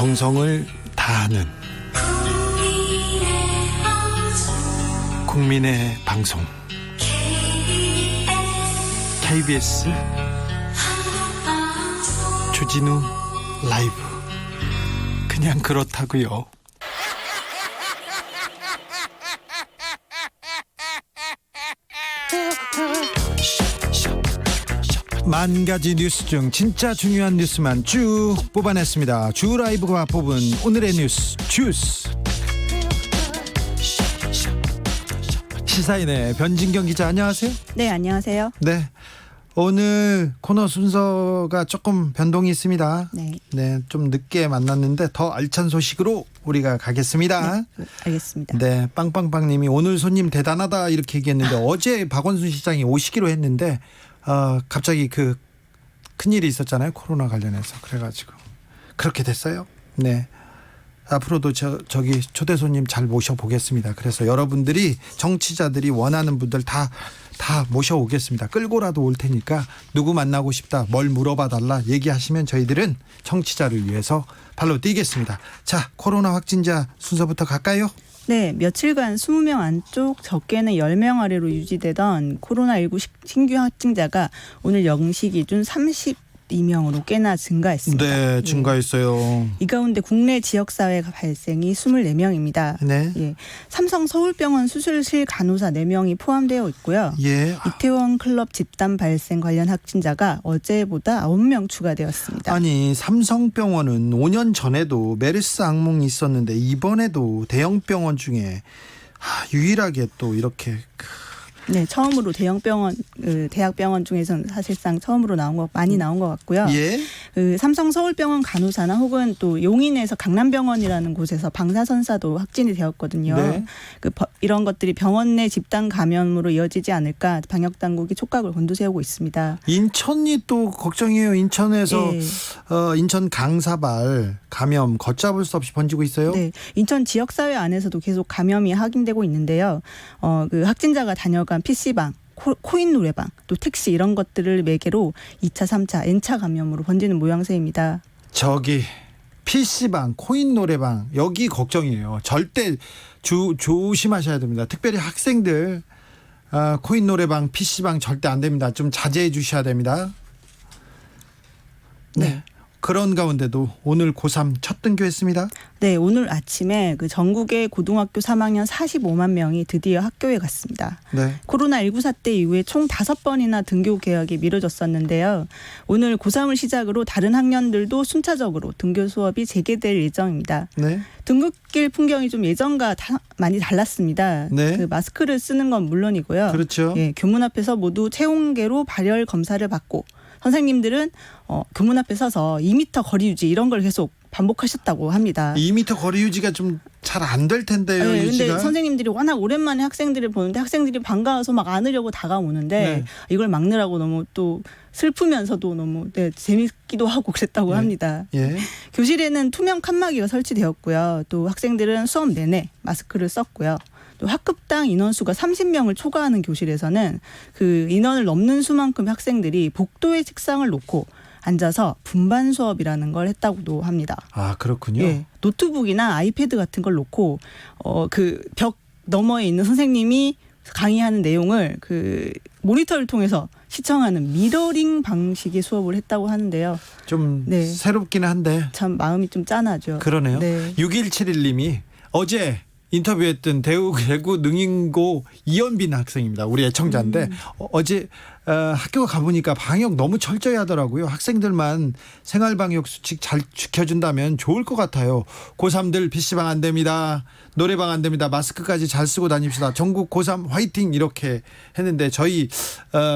정성을 다하는 국민의 방송 KBS 주진우 라이브. 그냥 그렇다고요. 만 가지 뉴스 중 진짜 중요한 뉴스만 쭉 뽑아냈습니다. 주 라이브가 뽑은 오늘의 뉴스 주스. 시사인의 변진경 기자, 안녕하세요. 네, 안녕하세요. 네, 오늘 코너 순서가 조금 변동이 있습니다. 네, 좀 늦게 만났는데 더 알찬 소식으로 우리가 가겠습니다. 네, 알겠습니다. 네, 빵빵빵님이 오늘 손님 대단하다 이렇게 얘기했는데 어제 박원순 시장이 오시기로 했는데 갑자기 그 큰일이 있었잖아요. 코로나 관련해서. 그래가지고 그렇게 됐어요. 네, 앞으로도 저기 초대 손님 잘 모셔보겠습니다. 그래서 여러분들이, 정치자들이 원하는 분들 다 모셔오겠습니다. 끌고라도 올 테니까 누구 만나고 싶다, 뭘 물어봐 달라 얘기하시면 저희들은 청취자를 위해서 발로 뛰겠습니다. 자, 코로나 확진자 순서부터 갈까요? 네, 며칠간 20명 안쪽, 적게는 10명 아래로 유지되던 코로나19 신규 확진자가 오늘 0시 기준 32명으로 꽤나 증가했습니다. 네, 증가했어요. 예. 이 가운데 국내 지역사회 발생이 24명입니다. 네. 예. 삼성 서울병원 수술실 간호사 4명이 포함되어 있고요. 예. 이태원 클럽 집단 발생 관련 확진자가 어제보다 9명 추가되었습니다. 아니, 삼성병원은 5년 전에도 메르스 악몽이 있었는데 이번에도 대형 병원 중에 유일하게 또 이렇게 네, 처음으로 대학병원 중에서는 사실상 처음으로 많이 나온 것 같고요. 예. 삼성 서울병원 간호사나 혹은 또 용인에서 강남병원이라는 곳에서 방사선사도 확진이 되었거든요. 네. 이런 것들이 병원 내 집단 감염으로 이어지지 않을까 방역 당국이 촉각을 곤두세우고 있습니다. 인천이 또 걱정이에요. 인천에서 네. 인천 강사발 감염 걷잡을 수 없이 번지고 있어요. 네, 인천 지역사회 안에서도 계속 감염이 확인되고 있는데요. 그 확진자가 다녀간 PC방, 코인 노래방, 또 택시 이런 것들을 매개로 2차, 3차, N차 감염으로 번지는 모양새입니다. 저기 PC방, 코인 노래방 여기 걱정이에요. 절대 조심하셔야 됩니다. 특별히 학생들 코인 노래방, PC방 절대 안 됩니다. 좀 자제해 주셔야 됩니다. 네. 그런 가운데도 오늘 고3 첫 등교했습니다. 네, 오늘 아침에 전국의 고등학교 3학년 45만 명이 드디어 학교에 갔습니다. 네. 코로나19 사태 이후에 총 5번이나 등교 개학이 미뤄졌었는데요. 오늘 고3을 시작으로 다른 학년들도 순차적으로 등교 수업이 재개될 예정입니다. 네. 등굣길 풍경이 좀 예전과 많이 달랐습니다. 네. 마스크를 쓰는 건 물론이고요. 그렇죠. 예, 교문 앞에서 모두 체온계로 발열 검사를 받고 선생님들은 교문 앞에 서서 2m 거리 유지 이런 걸 계속 반복하셨다고 합니다. 2m 거리 유지가 좀 잘 안 될 텐데요. 네, 유지가. 근데 선생님들이 워낙 오랜만에 학생들을 보는데 학생들이 반가워서 막 안으려고 다가오는데 네. 이걸 막느라고 너무 또 슬프면서도 너무 재밌기도 하고 그랬다고 네. 합니다. 예. 교실에는 투명 칸막이가 설치되었고요. 또 학생들은 수업 내내 마스크를 썼고요. 또 학급당 인원수가 30명을 초과하는 교실에서는 그 인원을 넘는 수만큼 학생들이 복도에 책상을 놓고 앉아서 분반 수업이라는 걸 했다고도 합니다. 아, 그렇군요. 예, 노트북이나 아이패드 같은 걸 놓고 그 벽 너머에 있는 선생님이 강의하는 내용을 그 모니터를 통해서 시청하는 미러링 방식의 수업을 했다고 하는데요. 좀 새롭긴 한데 참 마음이 좀 짠하죠. 그러네요. 네. 6171님이 어제 인터뷰했던 대구 능인고 이연빈 학생입니다. 우리 애청자인데 어제 학교 가보니까 방역 너무 철저히 하더라고요. 학생들만 생활방역 수칙 잘 지켜준다면 좋을 것 같아요. 고3들 PC방 안 됩니다. 노래방 안 됩니다. 마스크까지 잘 쓰고 다닙시다. 전국 고3 화이팅 이렇게 했는데 저희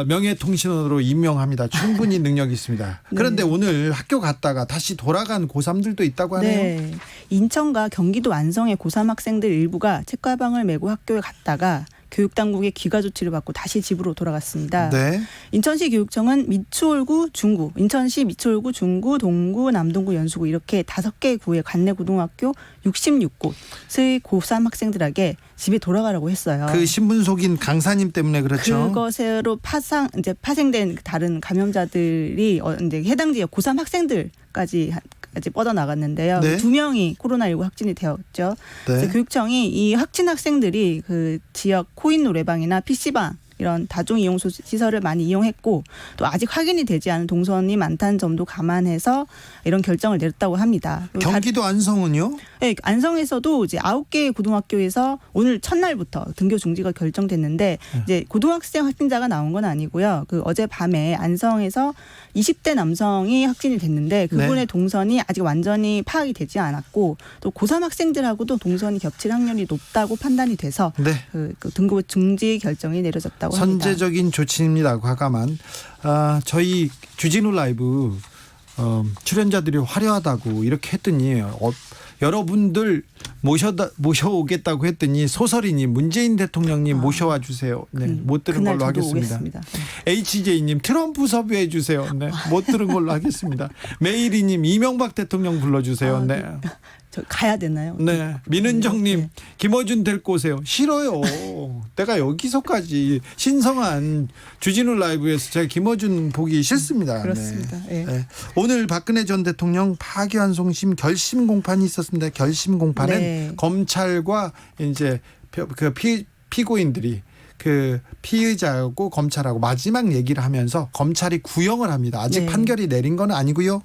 명예통신원으로 임명합니다. 충분히 능력이 있습니다. 그런데 네. 오늘 학교 갔다가 다시 돌아간 고3들도 있다고 하네요. 네. 인천과 경기도 안성의 고3 학생들 일부가 책가방을 메고 학교에 갔다가 교육당국의 귀가 조치를 받고 다시 집으로 돌아갔습니다. 네. 인천시 교육청은 미추홀구, 중구, 인천시 미추홀구, 중구, 동구, 남동구, 연수구 이렇게 5개 구의 관내 고등학교 66곳의 고3 학생들에게 집에 돌아가라고 했어요. 그 신분 속인 강사님 때문에 그렇죠. 그것으로 파생된 다른 감염자들이 이제 해당 지역 고3 학생들까지 교육청까지 뻗어나갔는데요. 네. 2명이 코로나19 확진이 되었죠. 그래서 네. 교육청이 이 확진 학생들이 그 지역 코인 노래방이나 PC방 이런 다중 이용 시설을 많이 이용했고 또 아직 확인이 되지 않은 동선이 많다는 점도 감안해서 이런 결정을 내렸다고 합니다. 경기도 안성은요? 네, 안성에서도 이제 9개의 고등학교에서 오늘 첫날부터 등교 중지가 결정됐는데 이제 고등학생 확진자가 나온 건 아니고요. 그 어젯밤에 안성에서 20대 남성이 확진이 됐는데 그분의 네. 동선이 아직 완전히 파악이 되지 않았고 또 고3 학생들하고도 동선이 겹칠 확률이 높다고 판단이 돼서 네. 그 등교 중지 결정이 내려졌다고 합니다. 선제적인 조치입니다. 과감한. 저희 주진우 라이브 출연자들이 화려하다고 이렇게 했더니 여러분들 모셔오겠다고 했더니 소설이님 문재인 대통령님 모셔와 주세요. 네, 못 들은 그날 걸로 저도 하겠습니다. 오겠습니다. HJ님 트럼프 섭외해 주세요. 네, 못 들은 걸로 하겠습니다. 메이리님 이명박 대통령 불러주세요. 네. 저 가야 되나요? 네, 민은정님 네. 김어준 데리고 오세요. 싫어요. 내가 여기서까지 신성한 주진우 라이브에서 제가 김어준 보기 싫습니다. 그렇습니다. 네. 네. 네. 오늘 박근혜 전 대통령 파기환송심 결심 공판이 있었습니다. 결심 공판은 네. 검찰과 이제 그 피고인들이 그 피의자하고 검찰하고 마지막 얘기를 하면서 검찰이 구형을 합니다. 아직 네. 판결이 내린 건 아니고요.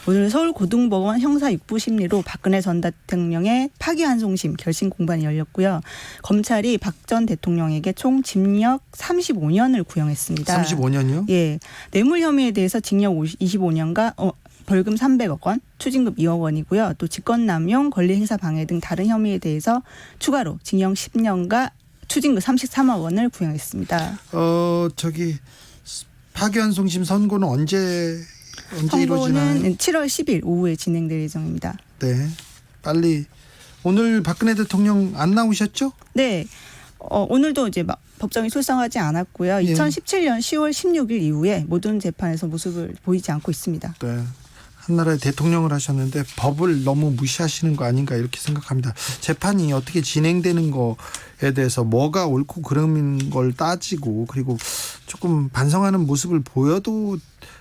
오늘 서울고등법원 형사 6부 심리로 박근혜 전 대통령의 파기환송심 결심 공판이 열렸고요. 검찰이 박 전 대통령에게 총 징역 35년을 구형했습니다. 35년이요? 예, 뇌물 혐의에 대해서 징역 25년과 벌금 300억 원, 추징금 2억 원이고요. 또 직권남용, 권리행사 방해 등 다른 혐의에 대해서 추가로 징역 10년과 추징금 33억 원을 구형했습니다. 저기 파기환송심 선고는 언제 이루어지나요? 선고는 7월 10일 오후에 진행될 예정입니다. 네, 빨리. 오늘 박근혜 대통령 안 나오셨죠? 네. 오늘도 이제 법정에 출석하지 않았고요. 예. 2017년 10월 16일 이후에 모든 재판에서 모습을 보이지 않고 있습니다. 네. 한나라의 대통령을 하셨는데 법을 너무 무시하시는 거 아닌가 이렇게 생각합니다. 재판이 어떻게 진행되는 거에 대해서 뭐가 옳고 그름인 걸 따지고 그리고 조금 반성하는 모습을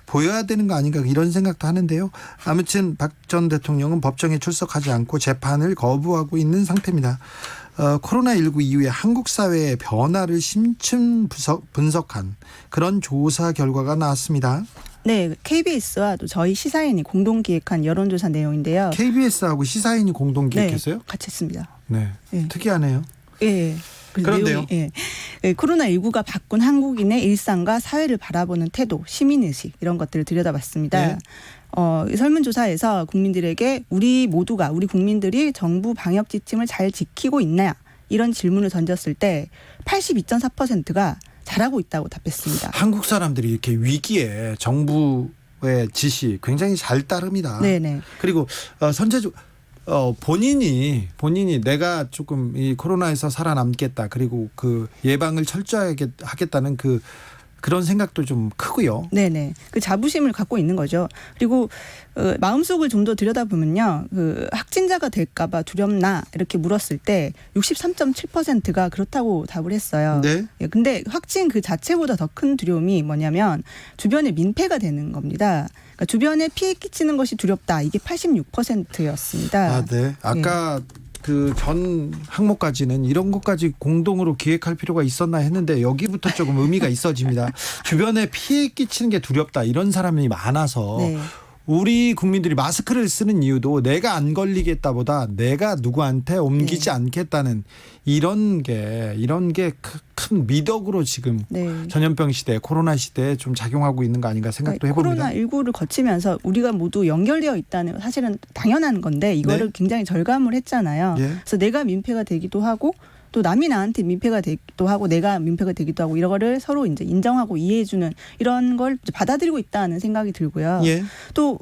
보여야 되는 거 아닌가 이런 생각도 하는데요. 아무튼 박 전 대통령은 법정에 출석하지 않고 재판을 거부하고 있는 상태입니다. 코로나19 이후에 한국 사회의 변화를 심층 분석한 그런 조사 결과가 나왔습니다. 네, KBS와 또 저희 시사인이 공동 기획한 여론조사 내용인데요. KBS하고 시사인이 공동 기획했어요? 네, 같이 했습니다. 네, 네. 특이하네요. 예. 그런데요? 예. 코로나19가 바꾼 한국인의 일상과 사회를 바라보는 태도, 시민의식 이런 것들을 들여다봤습니다. 네. 이 설문조사에서 국민들에게 우리 국민들이 정부 방역 지침을 잘 지키고 있나요? 이런 질문을 던졌을 때 82.4%가 잘하고 있다고 답했습니다. 한국 사람들이 이렇게 위기에 정부의 지시 굉장히 잘 따릅니다. 네네. 그리고 본인이 내가 조금 이 코로나에서 살아남겠다. 그리고 그 예방을 철저하게 하겠다는 그런 생각도 좀 크고요. 네네. 그 자부심을 갖고 있는 거죠. 그리고 마음속을 좀 더 들여다보면요. 그 확진자가 될까봐 두렵나 이렇게 물었을 때 63.7%가 그렇다고 답을 했어요. 네. 예, 근데 확진 그 자체보다 더 큰 두려움이 뭐냐면 주변에 민폐가 되는 겁니다. 그러니까 주변에 피해 끼치는 것이 두렵다. 이게 86%였습니다. 아, 네. 아까 그 전 항목까지는 이런 것까지 공동으로 기획할 필요가 있었나 했는데 여기부터 조금 의미가 있어집니다. 주변에 피해 끼치는 게 두렵다 이런 사람이 많아서 네. 우리 국민들이 마스크를 쓰는 이유도 내가 안 걸리겠다보다 내가 누구한테 옮기지 않겠다는 이런 게 큰 미덕으로 지금 네. 전염병 시대, 코로나 시대에 좀 작용하고 있는 거 아닌가 생각도 해봅니다. 코로나19를 거치면서 우리가 모두 연결되어 있다는 사실은 당연한 건데 이거를 네. 굉장히 절감을 했잖아요. 예. 그래서 내가 민폐가 되기도 하고 또 남이 나한테 민폐가 되기도 하고 내가 민폐가 되기도 하고 이런 거를 서로 이제 인정하고 이해해주는 이런 걸 받아들이고 있다는 생각이 들고요. 예. 또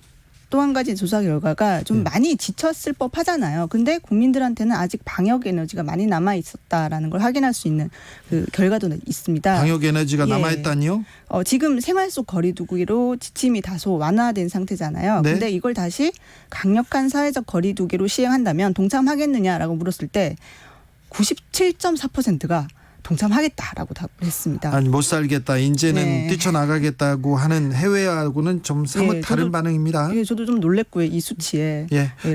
한 가지 조사 결과가 좀 많이 지쳤을 법하잖아요. 근데 국민들한테는 아직 방역 에너지가 많이 남아 있었다라는 걸 확인할 수 있는 그 결과도 있습니다. 방역 에너지가 예. 남아있다니요? 지금 생활 속 거리두기로 지침이 다소 완화된 상태잖아요. 네. 근데 이걸 다시 강력한 사회적 거리두기로 시행한다면 동참하겠느냐라고 물었을 때 97.4%가 동참하겠다라고 답을 했습니다. 아니 못 살겠다. 이제는 네. 뛰쳐나가겠다고 하는 해외하고는 좀 사뭇 예, 다른 저도- 반응입니다. 예, 저도 좀 놀랬고요. 이 수치에. 예. 예,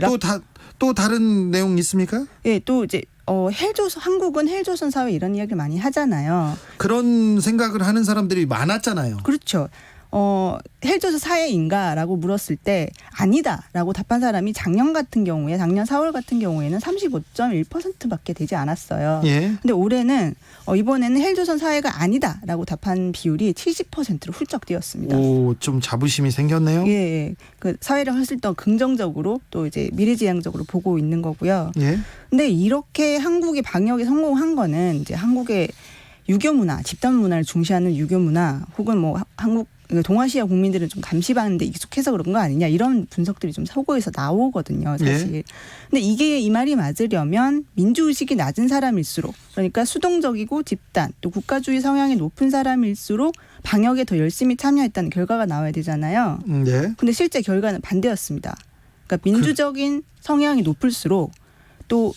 또 다른 내용 있습니까? 예, 또 이제 한국은 헬조선 사회 이런 이야기를 많이 하잖아요. 그런 생각을 하는 사람들이 많았잖아요. 그렇죠. 헬조선 사회인가라고 물었을 때 아니다라고 답한 사람이 작년 4월 같은 경우에는 35.1%밖에 되지 않았어요. 예. 근데 올해는 이번에는 헬조선 사회가 아니다라고 답한 비율이 70%로 훌쩍 뛰었습니다. 오, 좀 자부심이 생겼네요. 예, 예. 그 사회를 훨씬 더 긍정적으로 또 이제 미래지향적으로 보고 있는 거고요. 예. 근데 이렇게 한국이 방역에 성공한 거는 이제 한국의 유교 문화, 집단 문화를 중시하는 유교 문화, 혹은 뭐 한국 동아시아 국민들은 좀 감시받는데 익숙해서 그런 거 아니냐, 이런 분석들이 좀 서구에서 나오거든요, 사실. 근데 이게 이 말이 맞으려면 민주의식이 낮은 사람일수록, 그러니까 수동적이고 집단 또 국가주의 성향이 높은 사람일수록 방역에 더 열심히 참여했다는 결과가 나와야 되잖아요. 예. 근데 실제 결과는 반대였습니다. 그러니까 민주적인 성향이 높을수록 또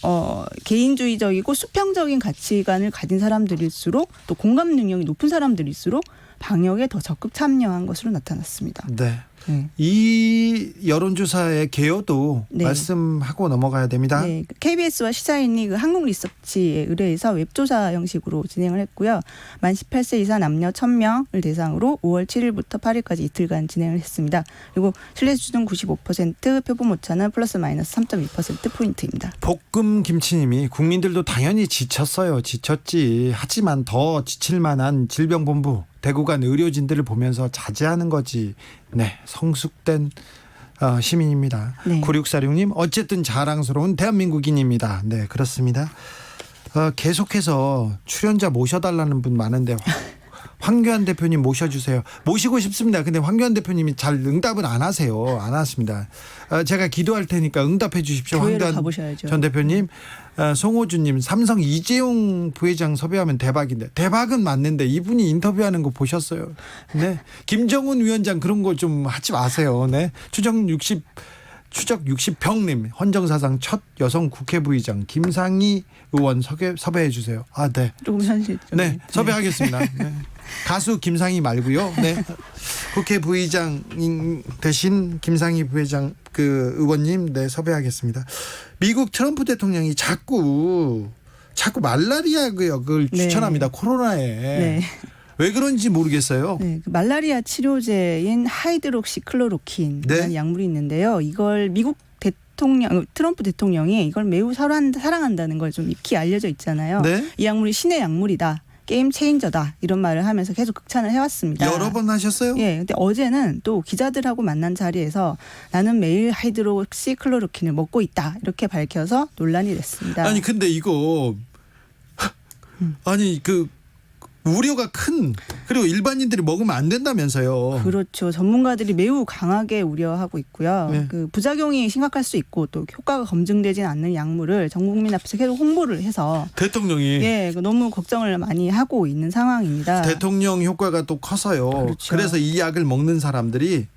개인주의적이고 수평적인 가치관을 가진 사람들일수록 또 공감 능력이 높은 사람들일수록 방역에 더 적극 참여한 것으로 나타났습니다. 네. 네. 이 여론조사의 개요도 네. 말씀하고 넘어가야 됩니다. 네, KBS와 시사인이 그 한국리서치에 의뢰해서 웹조사 형식으로 진행을 했고요. 만 18세 이상 남녀 1,000명을 대상으로 5월 7일부터 8일까지 이틀간 진행을 했습니다. 그리고 신뢰 수준 95%, 표본 오차는 플러스 마이너스 3.2%포인트입니다. 볶음 김치님이 국민들도 당연히 지쳤지. 하지만 더 지칠 만한 질병본부 대구 간 의료진들을 보면서 자제하는 거지. 네, 성숙된 시민입니다. 네. 9646님 어쨌든 자랑스러운 대한민국인입니다. 네, 그렇습니다. 계속해서 출연자 모셔달라는 분 많은데 황교안 대표님 모셔주세요. 모시고 싶습니다. 근데 황교안 대표님이 잘 응답은 안 하세요. 안 하십니다. 제가 기도할 테니까 응답해 주십시오. 교회로 황교안 가보셔야죠. 전 대표님. 송호주님 삼성 이재용 부회장 섭외하면 대박인데, 대박은 맞는데 이분이 인터뷰하는 거 보셨어요? 네. 김정은 위원장 그런 거 좀 하지 마세요. 네. 추적 60병님 헌정사상 첫 여성 국회 부의장 김상희 의원 섭외해 주세요. 아, 네. 조금 현실적인. 네, 섭외하겠습니다. 네. 가수 김상희 말고요. 네. 국회 부의장 대신 김상희 부회장 의원님, 네, 섭외하겠습니다. 미국 트럼프 대통령이 자꾸 말라리아 약을 네. 추천합니다. 코로나에. 네. 왜 그런지 모르겠어요. 네, 그 말라리아 치료제인 하이드록시클로로킨이라는 네. 약물이 있는데요. 이걸 미국 트럼프 대통령이 이걸 매우 사랑한다는 걸 좀 익히 알려져 있잖아요. 네. 이 약물이 신의 약물이다, 게임 체인저다, 이런 말을 하면서 계속 극찬을 해왔습니다. 여러 번 하셨어요? 예, 근데 어제는 또 기자들하고 만난 자리에서 나는 매일 하이드록시클로로킨을 먹고 있다, 이렇게 밝혀서 논란이 됐습니다. 아니 근데 이거 아니 우려가 큰, 그리고 일반인들이 먹으면 안 된다면서요. 그렇죠. 전문가들이 매우 강하게 우려하고 있고요. 네. 그 부작용이 심각할 수 있고 또 효과가 검증되진 않는 약물을 전 국민 앞에서 계속 홍보를 해서 대통령이 너무 걱정을 많이 하고 있는 상황입니다. 대통령 효과가 또 커서요. 그렇죠. 그래서 이 약을 먹는 사람들이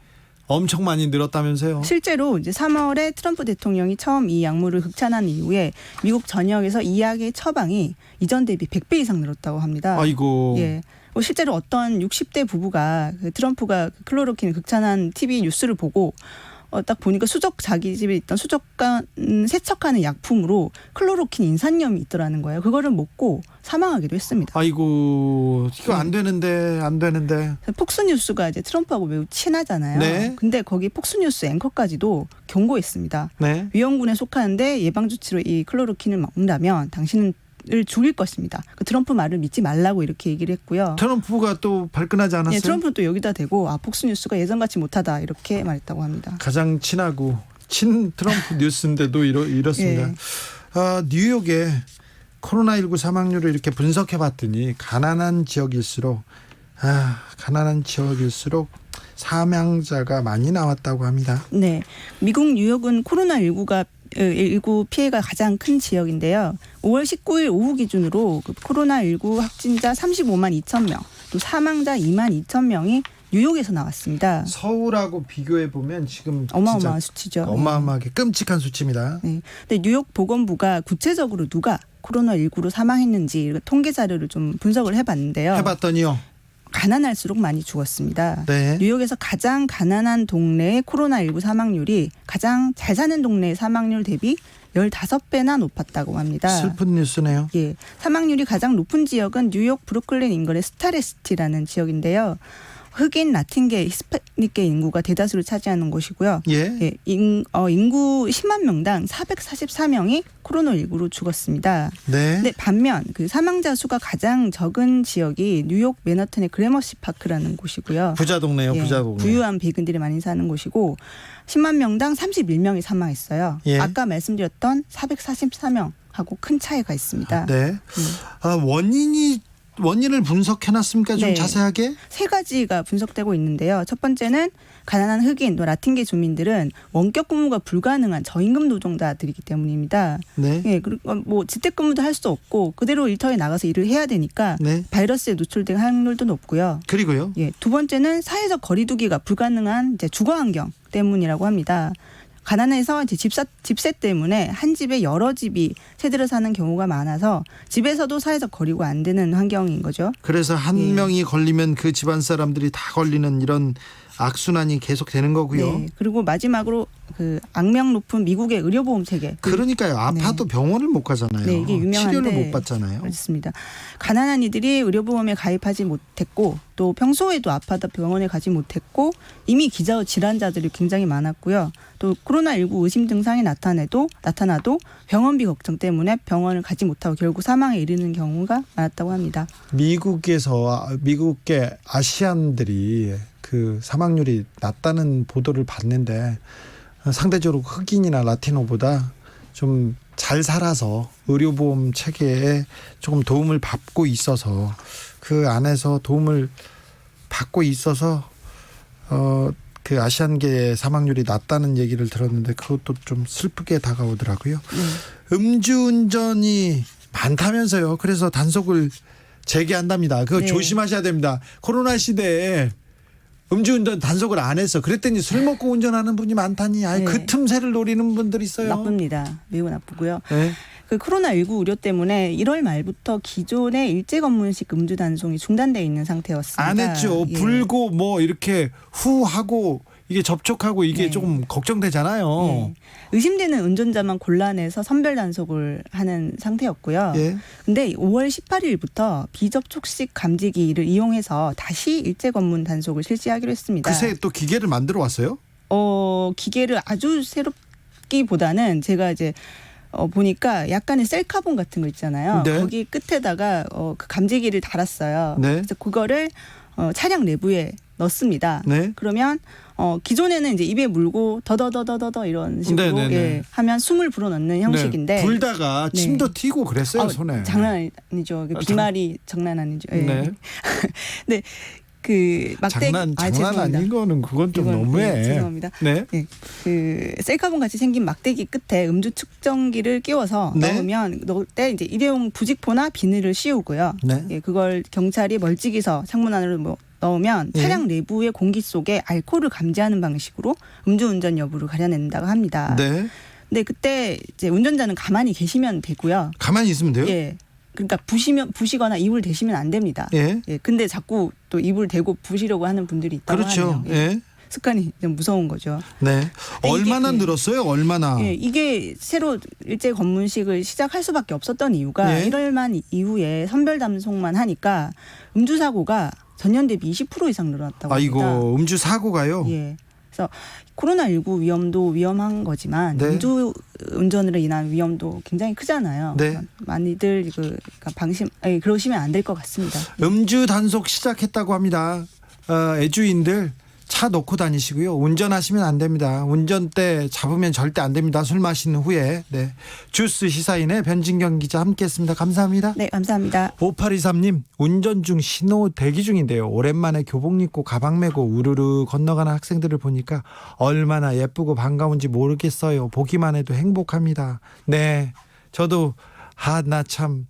엄청 많이 늘었다면서요. 실제로 이제 3월에 트럼프 대통령이 처음 이 약물을 극찬한 이후에 미국 전역에서 이 약의 처방이 이전 대비 100배 이상 늘었다고 합니다. 아이고. 예. 실제로 어떤 60대 부부가 클로로킨을 극찬한 TV 뉴스를 보고 딱 보니까 자기 집에 있던 수족관 세척하는 약품으로 클로로킨 인산염이 있더라는 거예요. 그거를 먹고 사망하기도 했습니다. 아이고, 이거 안 되는데. 폭스뉴스가 이제 트럼프하고 매우 친하잖아요. 네. 근데 거기 폭스뉴스 앵커까지도 경고했습니다. 네. 위험군에 속하는데 예방 조치로 이 클로로킨을 먹는다면 당신은 죽일 것입니다. 그 트럼프 말을 믿지 말라고 이렇게 얘기를 했고요. 트럼프가 또 발끈하지 않았어요? 예, 트럼프는 또 여기다 대고 폭스뉴스가 예전같이 못하다, 이렇게 말했다고 합니다. 가장 친하고 친 트럼프 뉴스인데도 이렇습니다. 예. 뉴욕의 코로나19 사망률을 이렇게 분석해봤더니 가난한 지역일수록 사망자가 많이 나왔다고 합니다. 네, 미국 뉴욕은 코로나19 피해가 가장 큰 지역인데요. 5월 19일 오후 기준으로 그 코로나19 확진자 35만 2천 명, 또 사망자 2만 2천 명이 뉴욕에서 나왔습니다. 서울하고 비교해 보면 지금 어마어마한 진짜 수치죠. 어마어마하게 끔찍한 수치입니다. 네. 근데 뉴욕 보건부가 구체적으로 누가 코로나19로 사망했는지 통계 자료를 좀 분석을 해봤는데요. 해봤더니요. 가난할수록 많이 죽었습니다. 네. 뉴욕에서 가장 가난한 동네의 코로나19 사망률이 가장 잘 사는 동네의 사망률 대비 15배나 높았다고 합니다. 슬픈 뉴스네요. 예, 사망률이 가장 높은 지역은 뉴욕 브루클린 인근의 스타레시티라는 지역인데요. 흑인, 라틴계, 히스패닉계 인구가 대다수를 차지하는 곳이고요. 예. 예, 인구 10만 명당 444명이 코로나19로 죽었습니다. 네. 근데 반면 그 사망자 수가 가장 적은 지역이 뉴욕 맨하탄의 그래머시 파크라는 곳이고요. 부자 동네요. 예, 부자 동네. 부유한 백인들이 많이 사는 곳이고 10만 명당 31명이 사망했어요. 예. 아까 말씀드렸던 444명하고 큰 차이가 있습니다. 네. 원인을 분석해놨습니까? 좀 네. 자세하게? 세 가지가 분석되고 있는데요. 첫 번째는 가난한 흑인 또 라틴계 주민들은 원격 근무가 불가능한 저임금 노동자들이기 때문입니다. 네. 예, 그리고 뭐 재택근무도 할 수 없고 그대로 일터에 나가서 일을 해야 되니까 네. 바이러스에 노출될 확률도 높고요. 그리고요. 예, 두 번째는 사회적 거리두기가 불가능한 이제 주거 환경 때문이라고 합니다. 가난해서 이제 집세 때문에 한 집에 여러 집이 세대로 사는 경우가 많아서 집에서도 사회적 거리가 안 되는 환경인 거죠. 그래서 한 예. 명이 걸리면 그 집안 사람들이 다 걸리는 이런 악순환이 계속되는 거고요. 네. 그리고 마지막으로 그 악명 높은 미국의 의료보험 체계. 그러니까요. 아파도 병원을 못 가잖아요. 네, 이게 유명한데 치료를 못 받잖아요. 그렇습니다. 가난한 이들이 의료보험에 가입하지 못했고 또 평소에도 아파도 병원에 가지 못했고 이미 기저 질환자들이 굉장히 많았고요. 또 코로나19 의심 증상이 나타나도 병원비 걱정 때문에 병원을 가지 못하고 결국 사망에 이르는 경우가 많았다고 합니다. 미국계 아시안들이 그 사망률이 낮다는 보도를 봤는데 상대적으로 흑인이나 라티노보다 좀 잘 살아서 의료보험 체계에 조금 도움을 받고 있어서 그 안에서 도움을 받고 있어서 그 아시안계의 사망률이 낮다는 얘기를 들었는데 그것도 좀 슬프게 다가오더라고요. 음주운전이 많다면서요. 그래서 단속을 재개한답니다. 그거 네. 조심하셔야 됩니다. 코로나 시대에 음주운전 단속을 안 해서 그랬더니 술 먹고 운전하는 분이 많다니. 네. 그 틈새를 노리는 분들이 있어요. 나쁩니다. 매우 나쁘고요. 네. 그 코로나19 우려 때문에 1월 말부터 기존의 일제 검문식 음주 단속이 중단돼 있는 상태였습니다. 안 했죠. 예. 불고 뭐 이렇게 후하고 이게 접촉하고 이게 네. 조금 걱정되잖아요. 예. 의심되는 운전자만 골라내서 선별 단속을 하는 상태였고요. 예. 근데 5월 18일부터 비접촉식 감지기를 이용해서 다시 일제 검문 단속을 실시하기로 했습니다. 글쎄 또 기계를 만들어 왔어요? 기계를 아주 새롭기보다는 제가 이제 보니까 약간의 셀카본 같은 거 있잖아요. 네. 거기 끝에다가 그 감지기를 달았어요. 네. 그래서 그거를 차량 내부에 넣습니다. 네. 그러면 기존에는 이제 입에 물고 더더더더더 이런 식으로 네네네. 예, 하면 숨을 불어넣는 형식인데 네. 불다가 네. 침도 튀고 그랬어요 손에. 장난 아니죠. 그 비말이 장난 아니죠. 예. 네. 네. 그 막대 장난 죄송합니다. 아닌 거는 그건 좀 이건, 너무해. 네, 죄송합니다. 네. 네, 그 셀카본 같이 생긴 막대기 끝에 음주 측정기를 끼워서 네. 넣을 때 이제 일회용 부직포나 비닐을 씌우고요. 네. 예, 그걸 경찰이 멀찍이서 창문 안으로 넣으면 예. 차량 내부의 공기 속에 알코올을 감지하는 방식으로 음주운전 여부를 가려낸다고 합니다. 네. 근데 그때 이제 운전자는 가만히 계시면 되고요. 가만히 있으면 돼요? 예. 그러니까 부시거나 입을 대시면 안 됩니다. 예. 예. 근데 자꾸 또 입을 대고 부시려고 하는 분들이 있다고 그렇죠. 하네요. 예. 예. 습관이 좀 무서운 거죠. 네. 얼마나 이게, 늘었어요? 얼마나? 예, 이게 새로 일제 검문식을 시작할 수밖에 없었던 이유가 예. 1월만 이후에 선별 단속만 하니까 음주 사고가 전년 대비 20% 이상 늘어났다고 합니다. 아이고 음주 사고가요? 예. 그래서 코로나19 위험도 위험한 거지만 네. 음주 운전으로 인한 위험도 굉장히 크잖아요. 네. 그러니까 많이들 그러시면 안 될 것 같습니다. 음주 단속 시작했다고 합니다. 애주인들 차 놓고 다니시고요. 운전하시면 안 됩니다. 운전대 잡으면 절대 안 됩니다. 술 마신 후에. 네. 주스 시사인의 변진경 기자 함께했습니다. 감사합니다. 네, 감사합니다. 5823님 운전 중 신호 대기 중인데요. 오랜만에 교복 입고 가방 메고 우르르 건너가는 학생들을 보니까 얼마나 예쁘고 반가운지 모르겠어요. 보기만 해도 행복합니다. 네, 저도 나 참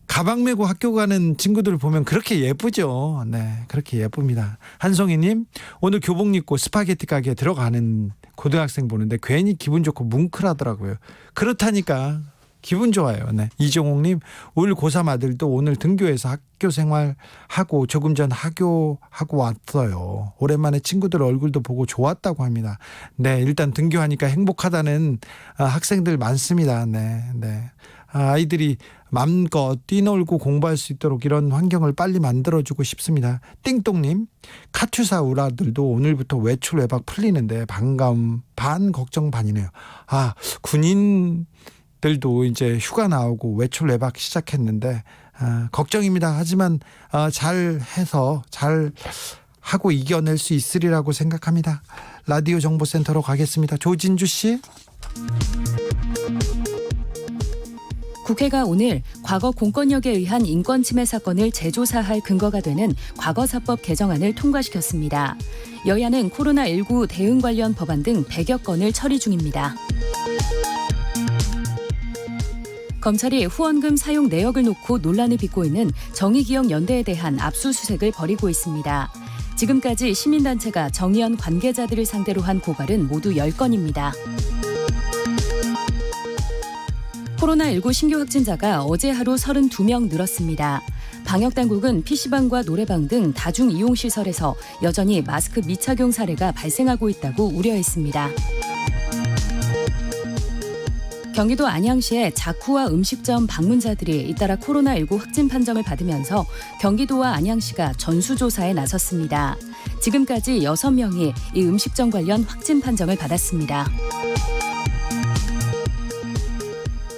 가방 메고 학교 가는 친구들을 보면 그렇게 예쁘죠. 네, 그렇게 예쁩니다. 한송이님 오늘 교복 입고 스파게티 가게에 들어가는 고등학생 보는데 괜히 기분 좋고 뭉클하더라고요. 그렇다니까 기분 좋아요. 네. 이종옥님, 올 고3 아들도 오늘 등교해서 학교 생활하고 조금 전 하교하고 왔어요. 오랜만에 친구들 얼굴도 보고 좋았다고 합니다. 네, 일단 등교하니까 행복하다는 학생들 많습니다. 네, 네. 아이들이 마음껏 뛰놀고 공부할 수 있도록 이런 환경을 빨리 만들어주고 싶습니다. 띵똥님, 카투사 우라들도 오늘부터 외출 외박 풀리는데 반가움 반 걱정 반이네요. 군인들도 이제 휴가 나오고 외출 외박 시작했는데 걱정입니다. 하지만 잘 해서 잘 하고 이겨낼 수 있으리라고 생각합니다. 라디오 정보센터로 가겠습니다. 조진주 씨. 국회가 오늘 과거 공권력에 의한 인권침해 사건을 재조사할 근거가 되는 과거사법 개정안을 통과시켰습니다. 여야는 코로나19 대응 관련 법안 등 100여 건을 처리 중입니다. 검찰이 후원금 사용 내역을 놓고 논란을 빚고 있는 정의기억연대에 대한 압수수색을 벌이고 있습니다. 지금까지 시민단체가 정의연 관계자들을 상대로 한 고발은 모두 10건입니다. 코로나19 신규 확진자가 어제 하루 32명 늘었습니다. 방역당국은 PC방과 노래방 등 다중이용시설에서 여전히 마스크 미착용 사례가 발생하고 있다고 우려했습니다. 경기도 안양시의 자쿠와 음식점 방문자들이 잇따라 코로나19 확진 판정을 받으면서 경기도와 안양시가 전수조사에 나섰습니다. 지금까지 6명이 이 음식점 관련 확진 판정을 받았습니다.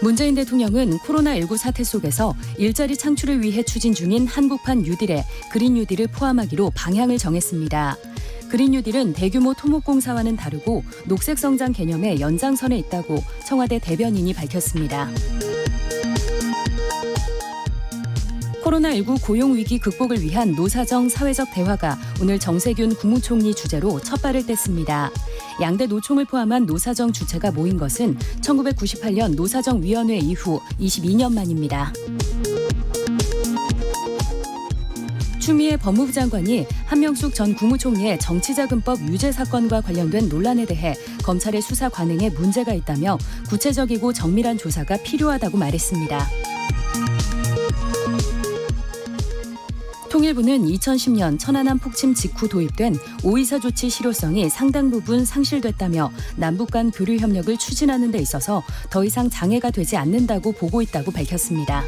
문재인 대통령은 코로나19 사태 속에서 일자리 창출을 위해 추진 중인 한국판 뉴딜에 그린 뉴딜을 포함하기로 방향을 정했습니다. 그린 뉴딜은 대규모 토목공사와는 다르고 녹색 성장 개념의 연장선에 있다고 청와대 대변인이 밝혔습니다. 코로나19 고용위기 극복을 위한 노사정 사회적 대화가 오늘 정세균 국무총리 주재로 첫 발을 뗐습니다. 양대 노총을 포함한 노사정 주체가 모인 것은 1998년 노사정위원회 이후 22년 만입니다. 추미애 법무부 장관이 한명숙 전 국무총리의 정치자금법 유죄 사건과 관련된 논란에 대해 검찰의 수사 관행에 문제가 있다며 구체적이고 정밀한 조사가 필요하다고 말했습니다. 통일부는 2010년 천안함 폭침 직후 도입된 524 조치 실효성이 상당 부분 상실됐다며 남북 간 교류 협력을 추진하는 데 있어서 더 이상 장애가 되지 않는다고 보고 있다고 밝혔습니다.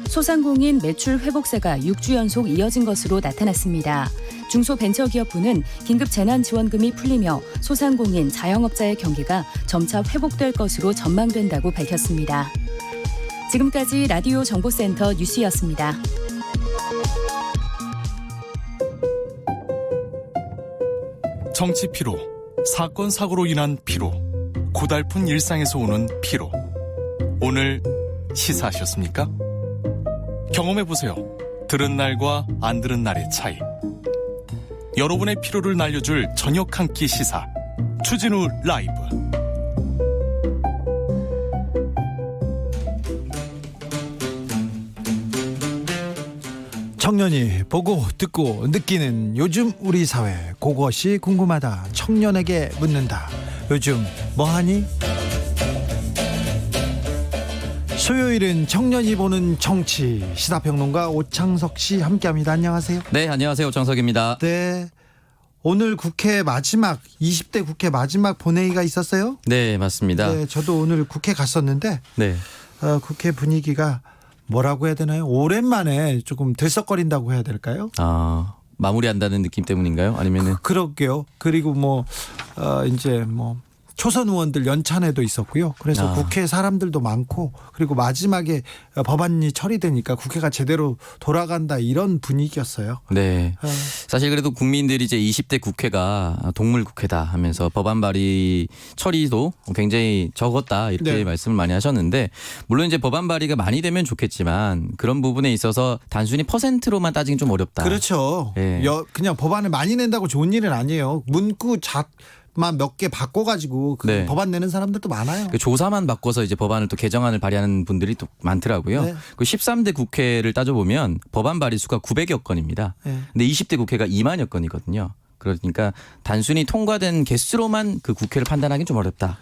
소상공인 매출 회복세가 6주 연속 이어진 것으로 나타났습니다. 중소벤처기업부는 긴급 재난지원금이 풀리며 소상공인 자영업자의 경기가 점차 회복될 것으로 전망된다고 밝혔습니다. 지금까지 라디오 정보센터 뉴스였습니다. 정치 피로, 사건 사고로 인한 피로, 고달픈 일상에서 오는 피로. 오늘 시사하셨습니까? 경험해보세요. 들은 날과 안 들은 날의 차이. 여러분의 피로를 날려줄 저녁 한 끼 시사. 추진우 라이브. 청년이 보고 듣고 느끼는 요즘 우리 사회, 그것이 궁금하다. 청년에게 묻는다. 요즘 뭐하니? 수요일은 청년이 보는 정치, 시사평론가 오창석 씨 함께합니다. 안녕하세요. 네, 안녕하세요. 오창석입니다. 네, 오늘 국회 마지막 20대 국회 마지막 본회의가 있었어요? 네, 맞습니다. 네, 저도 오늘 국회 갔었는데 네. 국회 분위기가 뭐라고 해야 되나요? 오랜만에 조금 들썩거린다고 해야 될까요? 마무리한다는 느낌 때문인가요? 아니면은 그럴게요. 그리고 이제 초선 의원들 연찬회도 있었고요. 그래서 국회 사람들도 많고, 그리고 마지막에 법안이 처리되니까 국회가 제대로 돌아간다, 이런 분위기였어요. 네. 사실 그래도 국민들이 이제 20대 국회가 동물 국회다 하면서 법안 발의 처리도 굉장히 적었다, 이렇게 네. 말씀을 많이 하셨는데, 물론 이제 법안 발의가 많이 되면 좋겠지만 그런 부분에 있어서 단순히 퍼센트로만 따지긴 좀 어렵다. 그렇죠. 네. 그냥 법안을 많이 낸다고 좋은 일은 아니에요. 문구 만 몇 개 바꿔가지고 네. 법안 내는 사람들도 많아요. 그 조사만 바꿔서 이제 법안을 또 개정안을 발의하는 분들이 또 많더라고요. 네. 그 13대 국회를 따져보면 법안 발의 수가 900여 건입니다. 네. 근데 20대 국회가 2만여 건이거든요. 그러니까 단순히 통과된 개수로만 그 국회를 판단하기는 좀 어렵다.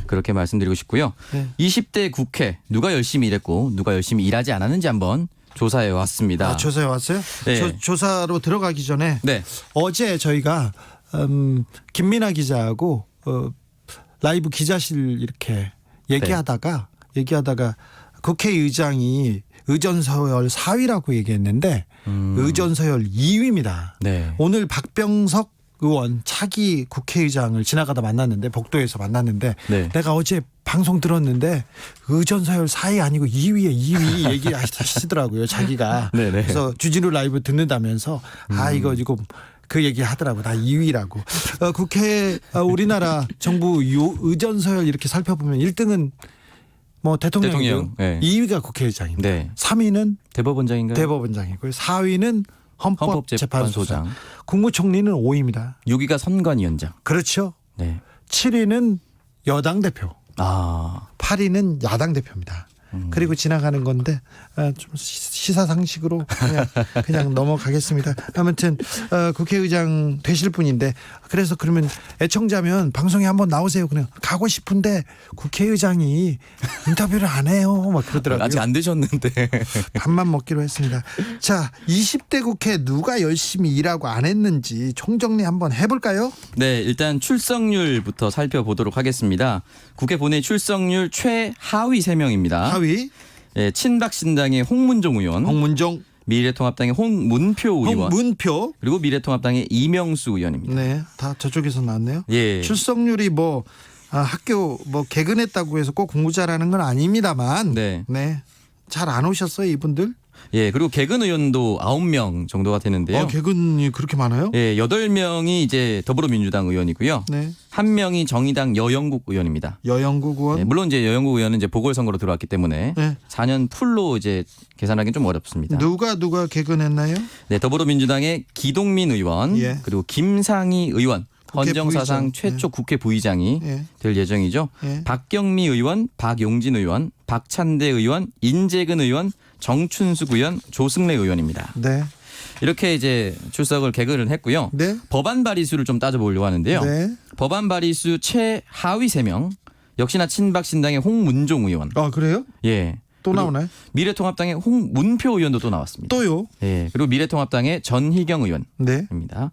그렇게 말씀드리고 싶고요. 네. 20대 국회 누가 열심히 일했고 누가 열심히 일하지 않았는지 한번 조사해 왔습니다. 조사해 왔어요? 네. 조사로 들어가기 전에 네. 어제 저희가 김민아 기자하고 라이브 기자실 이렇게 얘기하다가 국회의장이 의전서열 4위라고 얘기했는데 의전서열 2위입니다. 네. 오늘 박병석 의원 차기 국회의장을 지나가다 만났는데 복도에서 만났는데 네. 내가 어제 방송 들었는데 의전서열 4위 아니고 2위에 2위 얘기하시더라고요. 자기가. 네네. 그래서 주진우 라이브 듣는다면서 이거 그 얘기 하더라고. 나 2위라고. 국회 우리나라 정부 의전서열 이렇게 살펴보면 1등은 뭐 대통령이고 대통령, 네. 2위가 국회의장입니다. 네. 3위는 대법원장인가요? 대법원장이고요. 4위는 헌법재판소장. 헌법재판소장. 국무총리는 5위입니다. 6위가 선관위원장. 그렇죠. 네. 7위는 여당 대표. 아. 8위는 야당 대표입니다. 그리고 지나가는 건데 좀 시사상식으로 그냥 넘어가겠습니다. 아무튼 국회의장 되실 분인데 그래서 그러면 애청자면 방송에 한번 나오세요. 그냥 가고 싶은데 국회의장이 인터뷰를 안 해요. 막 그러더라고요. 아직 안 되셨는데. 밥만 먹기로 했습니다. 자, 20대 국회 누가 열심히 일하고 안 했는지 총정리 한번 해볼까요? 네, 일단 출석률부터 살펴보도록 하겠습니다. 국회 본회의 출석률 최하위 3명입니다. 하위 네, 친박신당의 홍문종 의원, 홍문종, 미래통합당의 홍문표 의원, 홍문표. 그리고 미래통합당의 이명수 의원입니다. 네, 다 저쪽에서 나왔네요. 예. 출석률이 뭐 학교 뭐 개근했다고 해서 꼭 공부 잘하는 건 아닙니다만, 네. 잘 안 오셨어요 이분들? 예, 그리고 개근 의원도 9명 정도가 되는데요. 개근이 그렇게 많아요? 예, 8명이 이제 더불어민주당 의원이고요. 네, 1명이 정의당 여영국 의원입니다. 여영국 의원. 네, 물론 이제 여영국 의원은 이제 보궐선거로 들어왔기 때문에 네. 4년 풀로 이제 계산하기는 좀 어렵습니다. 누가 개근했나요? 네, 더불어민주당의 기동민 의원, 예. 그리고 김상희 의원, 국회 헌정사상 부의장. 최초 국회 부의장이 예. 될 예정이죠. 예. 박경미 의원, 박용진 의원, 박찬대 의원, 인재근 의원, 정춘숙 의원, 조승래 의원입니다. 네, 이렇게 이제 출석을 개근을 했고요. 네, 법안 발의수를 좀 따져보려고 하는데요. 네. 법안 발의수 최하위 3명, 역시나 친박신당의 홍문종 의원, 그래요? 예, 또 그리고 나오나요? 미래통합당의 홍문표 의원도 또 나왔습니다. 또요? 예, 그리고 미래통합당의 전희경 네. 의원입니다.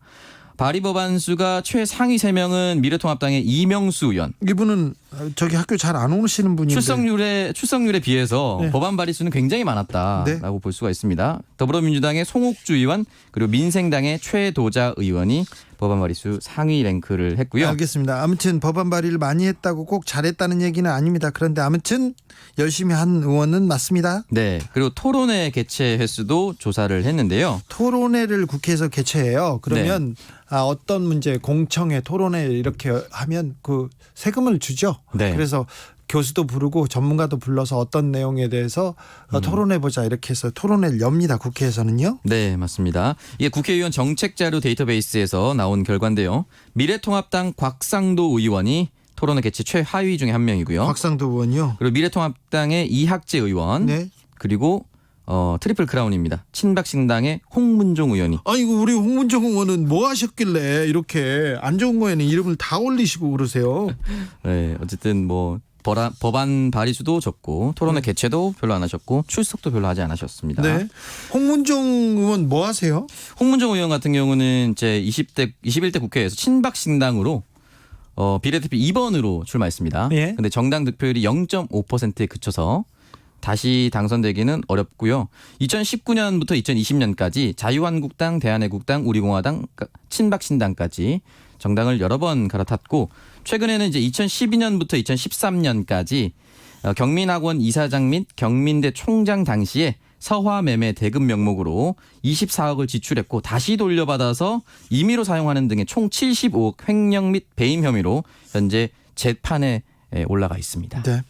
발의 법안 수가 최상위 3명은 미래통합당의 이명수 의원. 이분은 저기 학교 잘 안 오시는 분인데. 출석률에 비해서 네. 법안 발의 수는 굉장히 많았다라고 네. 볼 수가 있습니다. 더불어민주당의 송옥주 의원 그리고 민생당의 최도자 의원이 법안 발의 수 상위 랭크를 했고요. 알겠습니다. 아무튼 법안 발의를 많이 했다고 꼭 잘했다는 얘기는 아닙니다. 그런데 아무튼 열심히 한 의원은 맞습니다. 네. 그리고 토론회 개최 횟수도 조사를 했는데요. 토론회를 국회에서 개최해요. 그러면 네. 어떤 문제 공청회 토론회 이렇게 하면 그 세금을 주죠. 네. 그래서 교수도 부르고 전문가도 불러서 어떤 내용에 대해서 토론해보자 이렇게 해서 토론회를 엽니다. 국회에서는요. 네, 맞습니다. 이게 국회의원 정책자료 데이터베이스에서 나온 결과인데요. 미래통합당 곽상도 의원이 토론회 개최 최하위 중에 한 명이고요. 곽상도 의원이요. 그리고 미래통합당의 이학재 의원, 네. 그리고 트리플 크라운입니다. 친박신당의 홍문종 의원이. 아이고 우리 홍문종 의원은 뭐 하셨길래 이렇게 안 좋은 거에는 이름을 다 올리시고 그러세요. 네, 어쨌든 뭐 법안 발의수도 적고 토론회 개최도 별로 안 하셨고 출석도 별로 하지 않으셨습니다. 네. 홍문종 의원 뭐 하세요? 홍문종 의원 같은 경우는 이제 21대 국회에서 친박신당으로 비례대표 2번으로 출마했습니다. 예. 근데 정당 득표율이 0.5%에 그쳐서 다시 당선되기는 어렵고요. 2019년부터 2020년까지 자유한국당, 대한애국당, 우리공화당, 친박신당까지 정당을 여러 번 갈아탔고 최근에는 이제 2012년부터 2013년까지 경민학원 이사장 및 경민대 총장 당시에 서화매매 대금 명목으로 24억을 지출했고 다시 돌려받아서 임의로 사용하는 등의 총 75억 횡령 및 배임 혐의로 현재 재판에 올라가 있습니다. 네.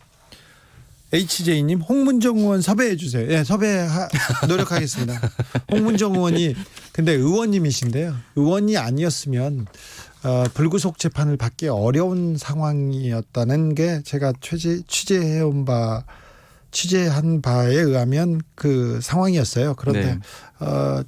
HJ님 홍문종 의원 섭외해 주세요. 예, 노력하겠습니다. 홍문종 의원이 근데 의원님이신데요. 의원이 아니었으면 불구속 재판을 받기 어려운 상황이었다는 게 제가 취재해온 바 취재한 바에 의하면 그 상황이었어요. 그런데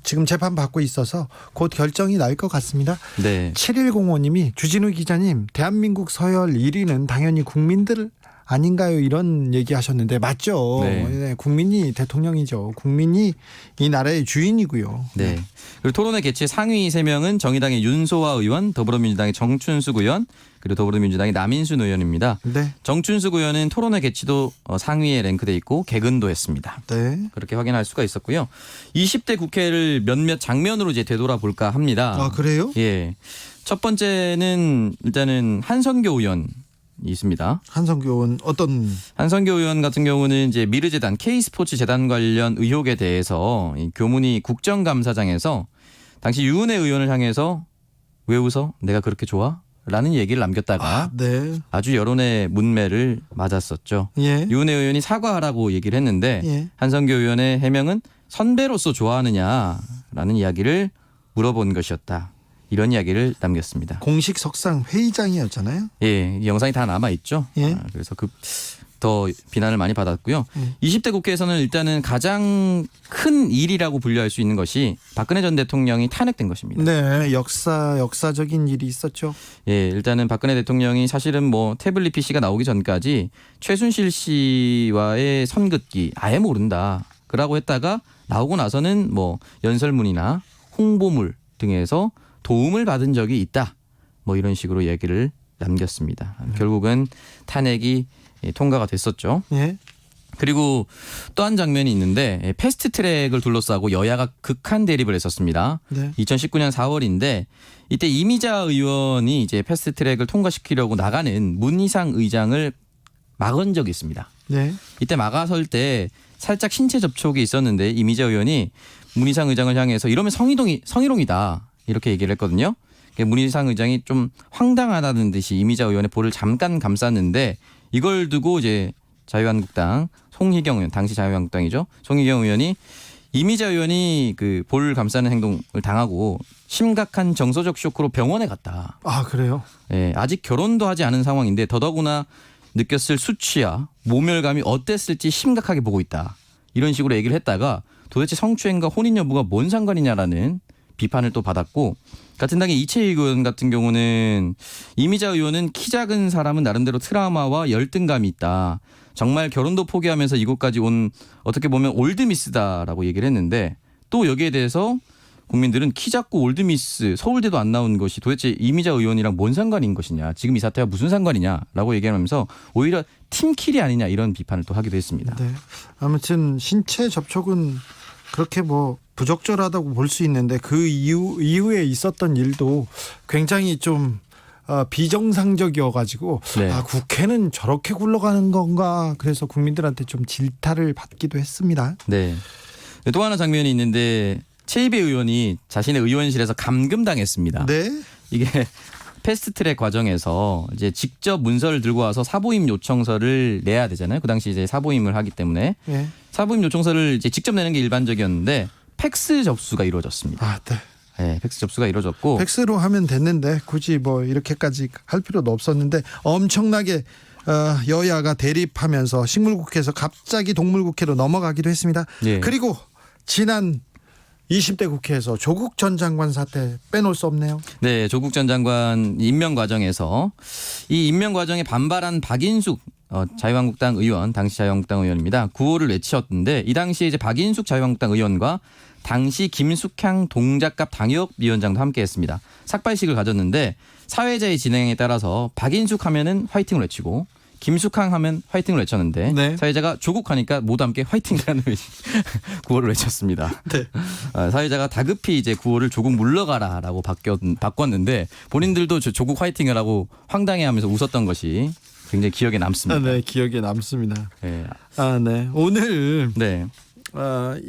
지금 재판 받고 있어서 곧 결정이 날 것 같습니다. 네. 7105님이 주진우 기자님, 대한민국 서열 1위는 당연히 국민들 아닌가요? 이런 얘기하셨는데 맞죠. 네. 네, 국민이 대통령이죠. 국민이 이 나라의 주인이고요. 네. 그리고 토론회 개최 상위 3명은 정의당의 윤소아 의원, 더불어민주당의 정춘숙 의원, 그리고 더불어민주당의 남인순 의원입니다. 네. 정춘숙 의원은 토론회 개최도 상위에 랭크돼 있고 개근도 했습니다. 네. 그렇게 확인할 수가 있었고요. 20대 국회를 몇몇 장면으로 이제 되돌아볼까 합니다. 아, 그래요? 예. 첫 번째는 일단은 한선교 의원이 있습니다. 한성교 의원 어떤 한선교 의원 같은 경우는 이제 미르재단 K스포츠 재단 관련 의혹에 대해서 이 교문위 국정감사장에서 당시 유은혜 의원을 향해서 왜 웃어? 내가 그렇게 좋아? 라는 얘기를 남겼다가 네. 아주 여론의 문매를 맞았었죠. 예. 유은혜 의원이 사과하라고 얘기를 했는데 예. 한선교 의원의 해명은 선배로서 좋아하느냐라는 이야기를 물어본 것이었다. 이런 이야기를 남겼습니다. 공식 석상 회의장이었잖아요. 예, 이 영상이 다 남아 있죠. 예. 그래서 더 비난을 많이 받았고요. 20대 국회에서는 일단은 가장 큰 일이라고 분류할 수 있는 것이 박근혜 전 대통령이 탄핵된 것입니다. 네, 역사적인 일이 있었죠. 예, 일단은 박근혜 대통령이 사실은 뭐 태블릿 PC가 나오기 전까지 최순실 씨와의 선긋기 아예 모른다. 그러고 했다가 나오고 나서는 뭐 연설문이나 홍보물 등에서 도움을 받은 적이 있다. 뭐 이런 식으로 얘기를 남겼습니다. 결국은 탄핵이 통과가 됐었죠. 예. 그리고 또 한 장면이 있는데 패스트트랙을 둘러싸고 여야가 극한 대립을 했었습니다. 네. 2019년 4월인데 이때 이미자 의원이 이제 패스트트랙을 통과시키려고 나가는 문희상 의장을 막은 적이 있습니다. 네. 이때 막아설 때 살짝 신체 접촉이 있었는데 이미자 의원이 문희상 의장을 향해서 이러면 성희롱이다 이렇게 얘기를 했거든요. 문희상 의장이 좀 황당하다는 듯이 이미자 의원의 볼을 잠깐 감쌌는데 이걸 두고 이제 자유한국당 송희경 의원, 당시 자유한국당이죠. 송희경 의원이 이미자 의원이 그 볼 감싸는 행동을 당하고 심각한 정서적 쇼크로 병원에 갔다. 아, 그래요? 예, 아직 결혼도 하지 않은 상황인데 더더구나 느꼈을 수치야 모멸감이 어땠을지 심각하게 보고 있다. 이런 식으로 얘기를 했다가 도대체 성추행과 혼인 여부가 뭔 상관이냐라는 비판을 또 받았고 같은 당의 이채희 의원 같은 경우는 이미자 의원은 키 작은 사람은 나름대로 트라우마와 열등감이 있다. 정말 결혼도 포기하면서 이곳까지 온 어떻게 보면 올드미스다라고 얘기를 했는데 또 여기에 대해서 국민들은 키 작고 올드미스 서울대도 안 나온 것이 도대체 이미자 의원이랑 뭔 상관인 것이냐. 지금 이 사태와 무슨 상관이냐라고 얘기하면서 오히려 팀킬이 아니냐 이런 비판을 또 하기도 했습니다. 네. 아무튼 신체 접촉은 그렇게 뭐 부적절하다고 볼 수 있는데 그 이후에 있었던 일도 굉장히 좀 비정상적이어가지고 네. 아, 국회는 저렇게 굴러가는 건가 그래서 국민들한테 좀 질타를 받기도 했습니다. 네. 또 하나 장면이 있는데 최이배 의원이 자신의 의원실에서 감금당했습니다. 네. 이게 패스트트랙 과정에서 이제 직접 문서를 들고 와서 사보임 요청서를 내야 되잖아요. 그 당시 이제 사보임을 하기 때문에 예. 사보임 요청서를 이제 직접 내는 게 일반적이었는데 팩스 접수가 이루어졌습니다. 아, 네. 네, 팩스 접수가 이루어졌고 팩스로 하면 됐는데 굳이 뭐 이렇게까지 할 필요도 없었는데 엄청나게 여야가 대립하면서 식물국회에서 갑자기 동물국회로 넘어가기도 했습니다. 예. 그리고 지난 20대 국회에서 조국 전 장관 사태 빼놓을 수 없네요. 네, 조국 전 장관 임명 과정에서 이 임명 과정에 반발한 박인숙 자유한국당 의원, 당시 자유한국당 의원입니다. 구호를 외치었는데 이 당시에 이제 박인숙 자유한국당 의원과 당시 김숙향 동작갑 당협위원장도 함께했습니다. 삭발식을 가졌는데 사회자의 진행에 따라서 박인숙 하면은 화이팅을 외치고 김숙향 하면 화이팅을 외쳤는데 네. 사회자가 조국 하니까 모두 함께 화이팅이라는 구호를 외쳤습니다. 네. 사회자가 다급히 이제 구호를 조국 물러가라라고 바꿨는데 본인들도 조국 화이팅을 하고 황당해하면서 웃었던 것이 굉장히 기억에 남습니다. 네, 기억에 남습니다. 네. 아, 네. 오늘 네.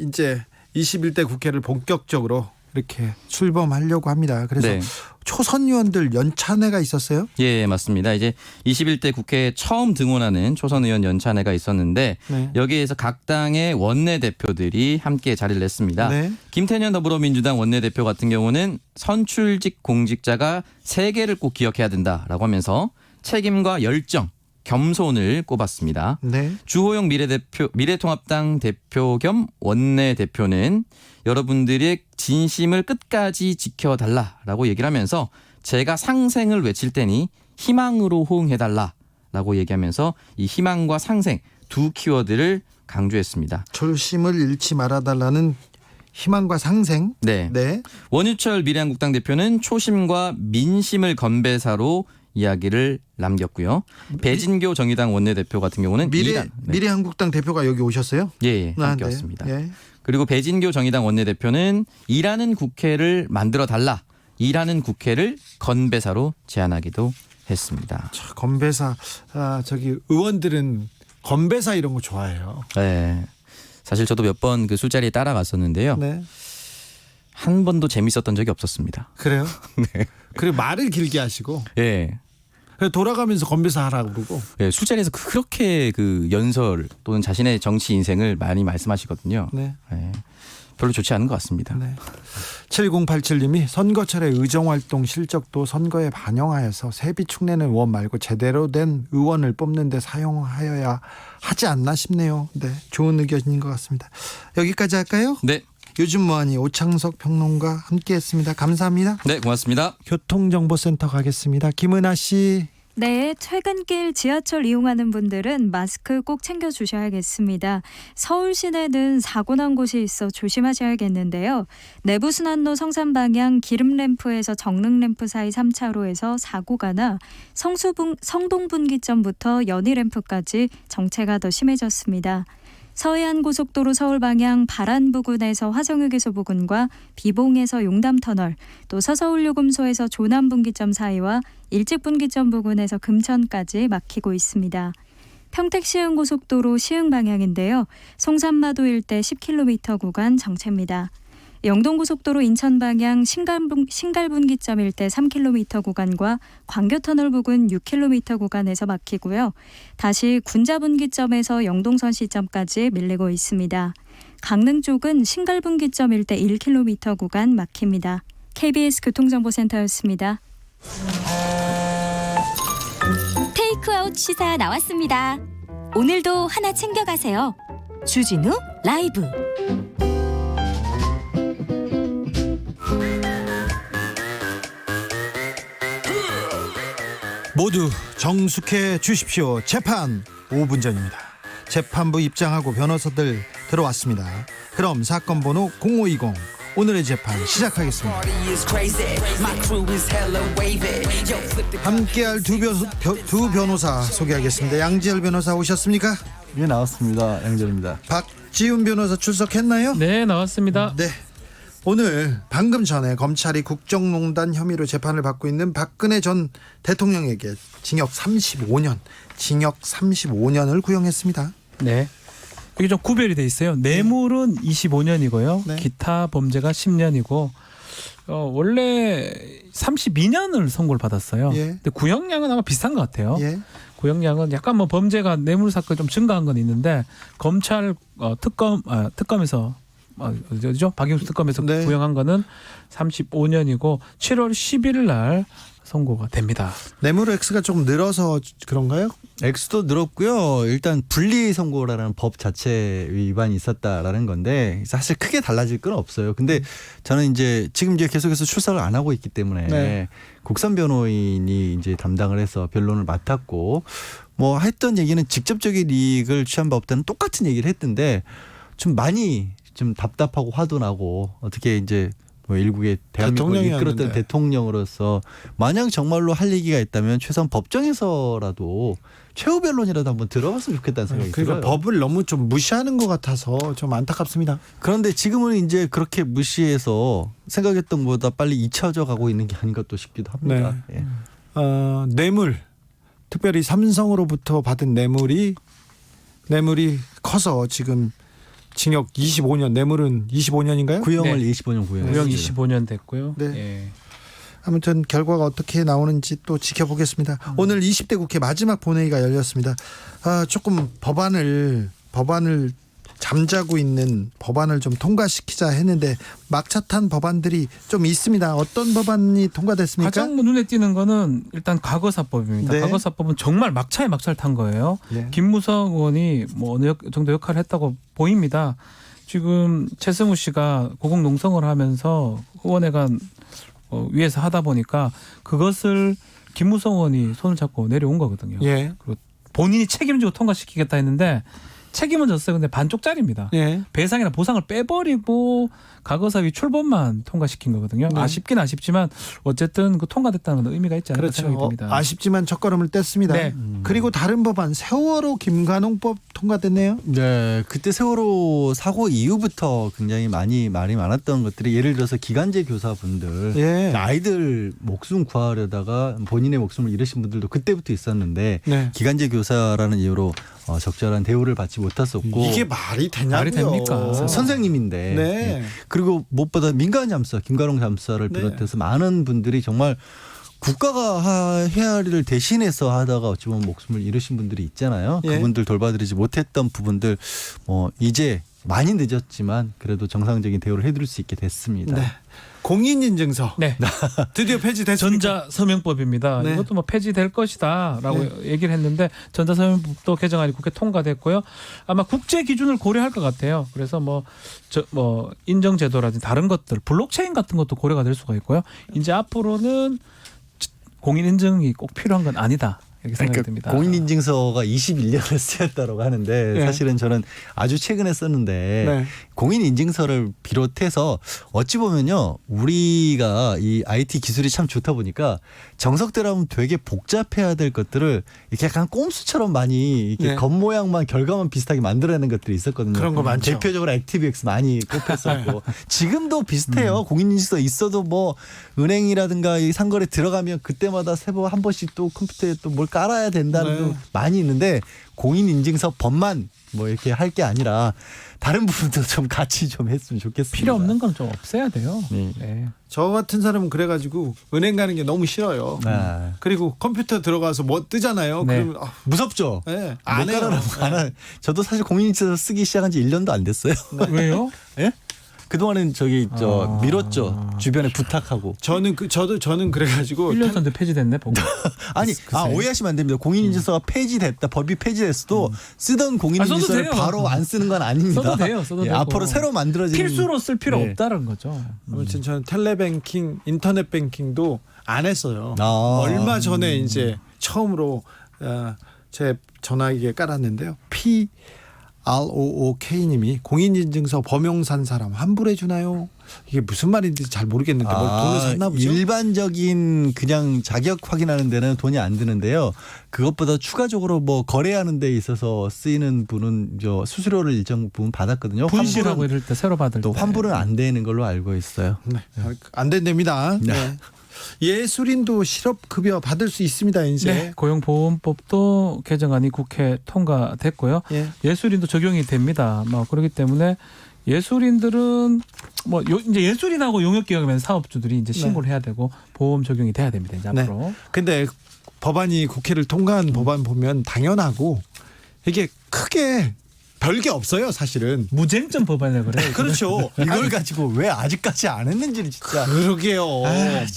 이제 21대 국회를 본격적으로 이렇게 출범하려고 합니다. 그래서 네. 초선 의원들 연찬회가 있었어요? 예, 맞습니다. 이제 21대 국회에 처음 등원하는 초선 의원 연찬회가 있었는데 네. 여기에서 각 당의 원내대표들이 함께 자리를 냈습니다. 네. 김태년 더불어민주당 원내대표 같은 경우는 선출직 공직자가 3개를 꼭 기억해야 된다라고 하면서 책임과 열정 겸손을 꼽았습니다. 네. 주호영 미래통합당 대표 겸 원내대표는 여러분들의 진심을 끝까지 지켜달라라고 얘기를 하면서 제가 상생을 외칠 테니 희망으로 호응해달라라고 얘기하면서 이 희망과 상생 두 키워드를 강조했습니다. 초심을 잃지 말아달라는 희망과 상생. 네. 네. 원유철 미래한국당 대표는 초심과 민심을 건배사로 이야기를 남겼고요. 배진교 정의당 원내대표 같은 경우는 미래한국당 대표가 여기 오셨어요? 예, 함께 네. 왔습니다. 예. 그리고 배진교 정의당 원내대표는 일하는 국회를 만들어 달라. 일하는 국회를 건배사로 제안하기도 했습니다. 자, 건배사 저기 의원들은 건배사 이런 거 좋아해요. 네. 사실 저도 몇 번 그 술자리에 따라갔었는데요. 네. 한 번도 재밌었던 적이 없었습니다. 그래요? 네. 그리고 말을 길게 하시고 예. 그래서 돌아가면서 건배사 하라고 그러고. 예, 술자리에서 그렇게 그 연설 또는 자신의 정치 인생을 많이 말씀하시거든요. 네. 예. 별로 좋지 않은 것 같습니다. 네. 7087님이 선거철에 의정활동 실적도 선거에 반영하여서 세비 축내는 의원 말고 제대로 된 의원을 뽑는 데 사용하여야 하지 않나 싶네요. 네, 좋은 의견인 것 같습니다. 여기까지 할까요? 네. 요즘 뭐하니 오창석 평론가 함께했습니다. 감사합니다. 네, 고맙습니다. 교통정보센터 가겠습니다. 김은아 씨. 네, 퇴근길 지하철 이용하는 분들은 마스크 꼭 챙겨주셔야겠습니다. 서울 시내는 사고 난 곳이 있어 조심하셔야겠는데요. 내부순환로 성산 방향 기름램프에서 정릉램프 사이 3차로에서 사고가 나 성동분기점부터 연희램프까지 정체가 더 심해졌습니다. 서해안고속도로 서울 방향 바란 부근에서 화성휴게소 부근과 비봉에서 용담터널, 또 서서울요금소에서 조남분기점 사이와 일직분기점 부근에서 금천까지 막히고 있습니다. 평택시흥고속도로 시흥 방향인데요. 송산마도 일대 10km 구간 정체입니다. 영동고속도로 인천 방향 신갈분기점 일대 3km 구간과 광교터널 부근 6km 구간에서 막히고요. 다시 군자분기점에서 영동선 시점까지 밀리고 있습니다. 강릉 쪽은 신갈분기점 일대 1km 구간 막힙니다. KBS 교통정보센터였습니다. 테이크아웃 시사 나왔습니다. 오늘도 하나 챙겨가세요. 주진우 라이브. 모두 정숙해 주십시오. 재판 5분 전입니다. 재판부 입장하고 변호사들 들어왔습니다. 그럼 사건 번호 0520 오늘의 재판 시작하겠습니다. 함께할 두 변호사 소개하겠습니다. 양지열 변호사 오셨습니까? 예, 나왔습니다. 양절입니다. 박지훈 변호사 출석했나요? 네, 나왔습니다. 네. 오늘 방금 전에 검찰이 국정농단 혐의로 재판을 받고 있는 박근혜 전 대통령에게 징역 35년을 구형했습니다. 네. 이게 좀 구별이 돼 있어요. 뇌물은 25년이고요. 네. 기타 범죄가 10년이고 원래 32년을 선고를 받았어요. 예. 근데 구형량은 아마 비슷한 것 같아요. 예. 구형량은 약간 뭐 범죄가 뇌물 사건 좀 증가한 건 있는데 검찰 특검에서 어디죠? 박영수 특검에서 네. 구형한 거는 35년이고 7월 11일 날 선고가 됩니다. 뇌물 X가 조금 늘어서 그런가요? 액수도 늘었고요. 일단 분리 선고라는 법 자체 위반이 있었다라는 건데 사실 크게 달라질 건 없어요. 근데 저는 이제 지금 이제 계속해서 출석을 안 하고 있기 때문에 네. 국선 변호인이 이제 담당을 해서 변론을 맡았고 뭐 했던 얘기는 직접적인 이익을 취한 바보다는 똑같은 얘기를 했던데 좀 많이 좀 답답하고 화도 나고 어떻게 이제 뭐 일국의 대한민국을 이끌었던 대통령으로서 만약 정말로 할 얘기가 있다면 최소한 법정에서라도 최후 변론이라도 한번 들어봤으면 좋겠다는 생각이 그러니까 들어요. 법을 너무 좀 무시하는 것 같아서 좀 안타깝습니다. 그런데 지금은 이제 그렇게 무시해서 생각했던 것보다 빨리 잊혀져 가고 있는 게 아닌가 또 싶기도 합니다. 네. 예. 뇌물, 특별히 삼성으로부터 받은 뇌물이 커서 지금 징역 25년, 뇌물은 25년인가요? 구형을 네. 25년 구형했어요. 구형 25년 됐고요. 네. 예. 아무튼 결과가 어떻게 나오는지 또 지켜보겠습니다. 오늘 20대 국회 마지막 본회의가 열렸습니다. 조금 법안을 잠자고 있는 법안을 좀 통과시키자 했는데 막차 탄 법안들이 좀 있습니다. 어떤 법안이 통과됐습니까? 가장 눈에 띄는 거는 일단 과거사법입니다. 네. 과거사법은 정말 막차에 막차를 탄 거예요. 네. 김무성 의원이 뭐 어느 정도 역할을 했다고 보입니다. 지금 최승우 씨가 고공농성을 하면서 의원회관 위에서 하다 보니까 그것을 김무성 의원이 손을 잡고 내려온 거거든요. 예. 그리고 본인이 책임지고 통과시키겠다 했는데 책임은 졌어요. 근데 반쪽짜리입니다. 예. 배상이나 보상을 빼버리고 과거사위 출범만 통과시킨 거거든요. 네. 아쉽긴 아쉽지만 어쨌든 그 통과됐다는 건 의미가 있지 않을까 그렇죠. 생각이 듭니다. 아쉽지만 첫걸음을 뗐습니다. 네. 그리고 다른 법안 세월호 김관홍법 통과됐네요. 네, 그때 세월호 사고 이후부터 굉장히 많이 말이 많았던 것들이 예를 들어서 기간제 교사분들 예. 아이들 목숨 구하려다가 본인의 목숨을 잃으신 분들도 그때부터 있었는데 네. 기간제 교사라는 이유로 적절한 대우를 받지 못했었고 이게 말이 되냐고요. 말이 됩니까? 선생님인데 네. 그리고 무엇보다 민간 잠수사 김관홍 잠수사를 네. 비롯해서 많은 분들이 정말 국가가 해야 할 일을 대신해서 하다가 어찌 보면 목숨을 잃으신 분들이 있잖아요. 예. 그분들 돌봐드리지 못했던 부분들 이제 많이 늦었지만 그래도 정상적인 대우를 해드릴 수 있게 됐습니다. 네. 공인인증서 네. 드디어 폐지됐습니다. 전자서명법입니다. 네. 이것도 뭐 폐지될 것이다라고 네. 얘기를 했는데 전자서명법도 개정안이 국회 통과됐고요. 아마 국제 기준을 고려할 것 같아요. 그래서 뭐 인정제도라든지 다른 것들 블록체인 같은 것도 고려가 될 수가 있고요. 이제 앞으로는 공인 인증이 꼭 필요한 건 아니다. 이렇게 생각이 듭니다. 공인인증서가 21년에 쓰였다고 하는데 네. 사실은 저는 아주 최근에 썼는데 네. 공인인증서를 비롯해서 어찌 보면요 우리가 이 IT 기술이 참 좋다 보니까 정석대로 하면 되게 복잡해야 될 것들을 이렇게 약간 꼼수처럼 많이 이렇게 네. 겉모양만 결과만 비슷하게 만들어내는 것들이 있었거든요. 그런 거 많죠. 대표적으로 액티브엑스 많이 꼽혔었고 지금도 비슷해요. 공인인증서 있어도 뭐 은행이라든가 이 상거래 들어가면 그때마다 세번 한 번씩 또 컴퓨터에 또 뭘 깔아야 된다는 네. 거 많이 있는데 공인인증서 법만 뭐 이렇게 할 게 아니라 다른 부분도 좀 같이 좀 했으면 좋겠습니다. 필요 없는 건 좀 없애야 돼요. 네. 네. 저 같은 사람은 그래가지고 은행 가는 게 너무 싫어요. 아, 그리고 컴퓨터 들어가서 뭐 뜨잖아요. 네. 그러면 무섭죠? 네, 못 안 해요. 깔아놓고 안 하- 저도 사실 공인인증서 쓰기 시작한 지 1년도 안 됐어요. 왜요? 예? 그동안은 미뤘죠. 주변에 부탁하고. 저는 그래가지고 1년 전에 폐지됐네. 보고. 아니, 글쎄. 오해하시면 안 됩니다. 공인인증서가 폐지됐다, 법이 폐지됐어도 쓰던 공인인증서를 써도 돼요. 바로 안 쓰는 건 아닙니다. 써도 돼요. 써도 되고. 앞으로 새로 만들어지는 필수로 쓸 필요 네. 없다는 거죠. 아무튼 저는 텔레뱅킹, 인터넷 뱅킹도 안 했어요. 아. 얼마 전에 이제 처음으로 제 전화기에 깔았는데요. PROOK님이 공인인증서 범용 산 사람 환불해 주나요? 이게 무슨 말인지 잘 모르겠는데 뭘 돈을 샀나 보죠? 일반적인 그냥 자격 확인하는 데는 돈이 안 드는데요. 그것보다 추가적으로 뭐 거래하는 데 있어서 쓰이는 분은 수수료를 일정 부분 받았거든요. 분실하고 이럴 때 새로 받을 또 때. 환불은 안 되는 걸로 알고 있어요. 네. 안 된답니다. 네. 네. 예술인도 실업급여 받을 수 있습니다. 이제. 네, 고용보험법도 개정안이 국회 통과됐고요. 예. 예술인도 적용이 됩니다. 뭐 그렇기 때문에 예술인들은 이제 예술인하고 용역기업이면 사업주들이 이제 신고를 해야 되고 보험 적용이 돼야 됩니다. 이제 네. 앞으로. 근데 법안이 국회를 통과한 법안 보면 당연하고 이게 크게 별게 없어요, 사실은. 무쟁점 법안이라 그래요. 그렇죠. 이걸 가지고 왜 아직까지 안 했는지 진짜. 그러게요.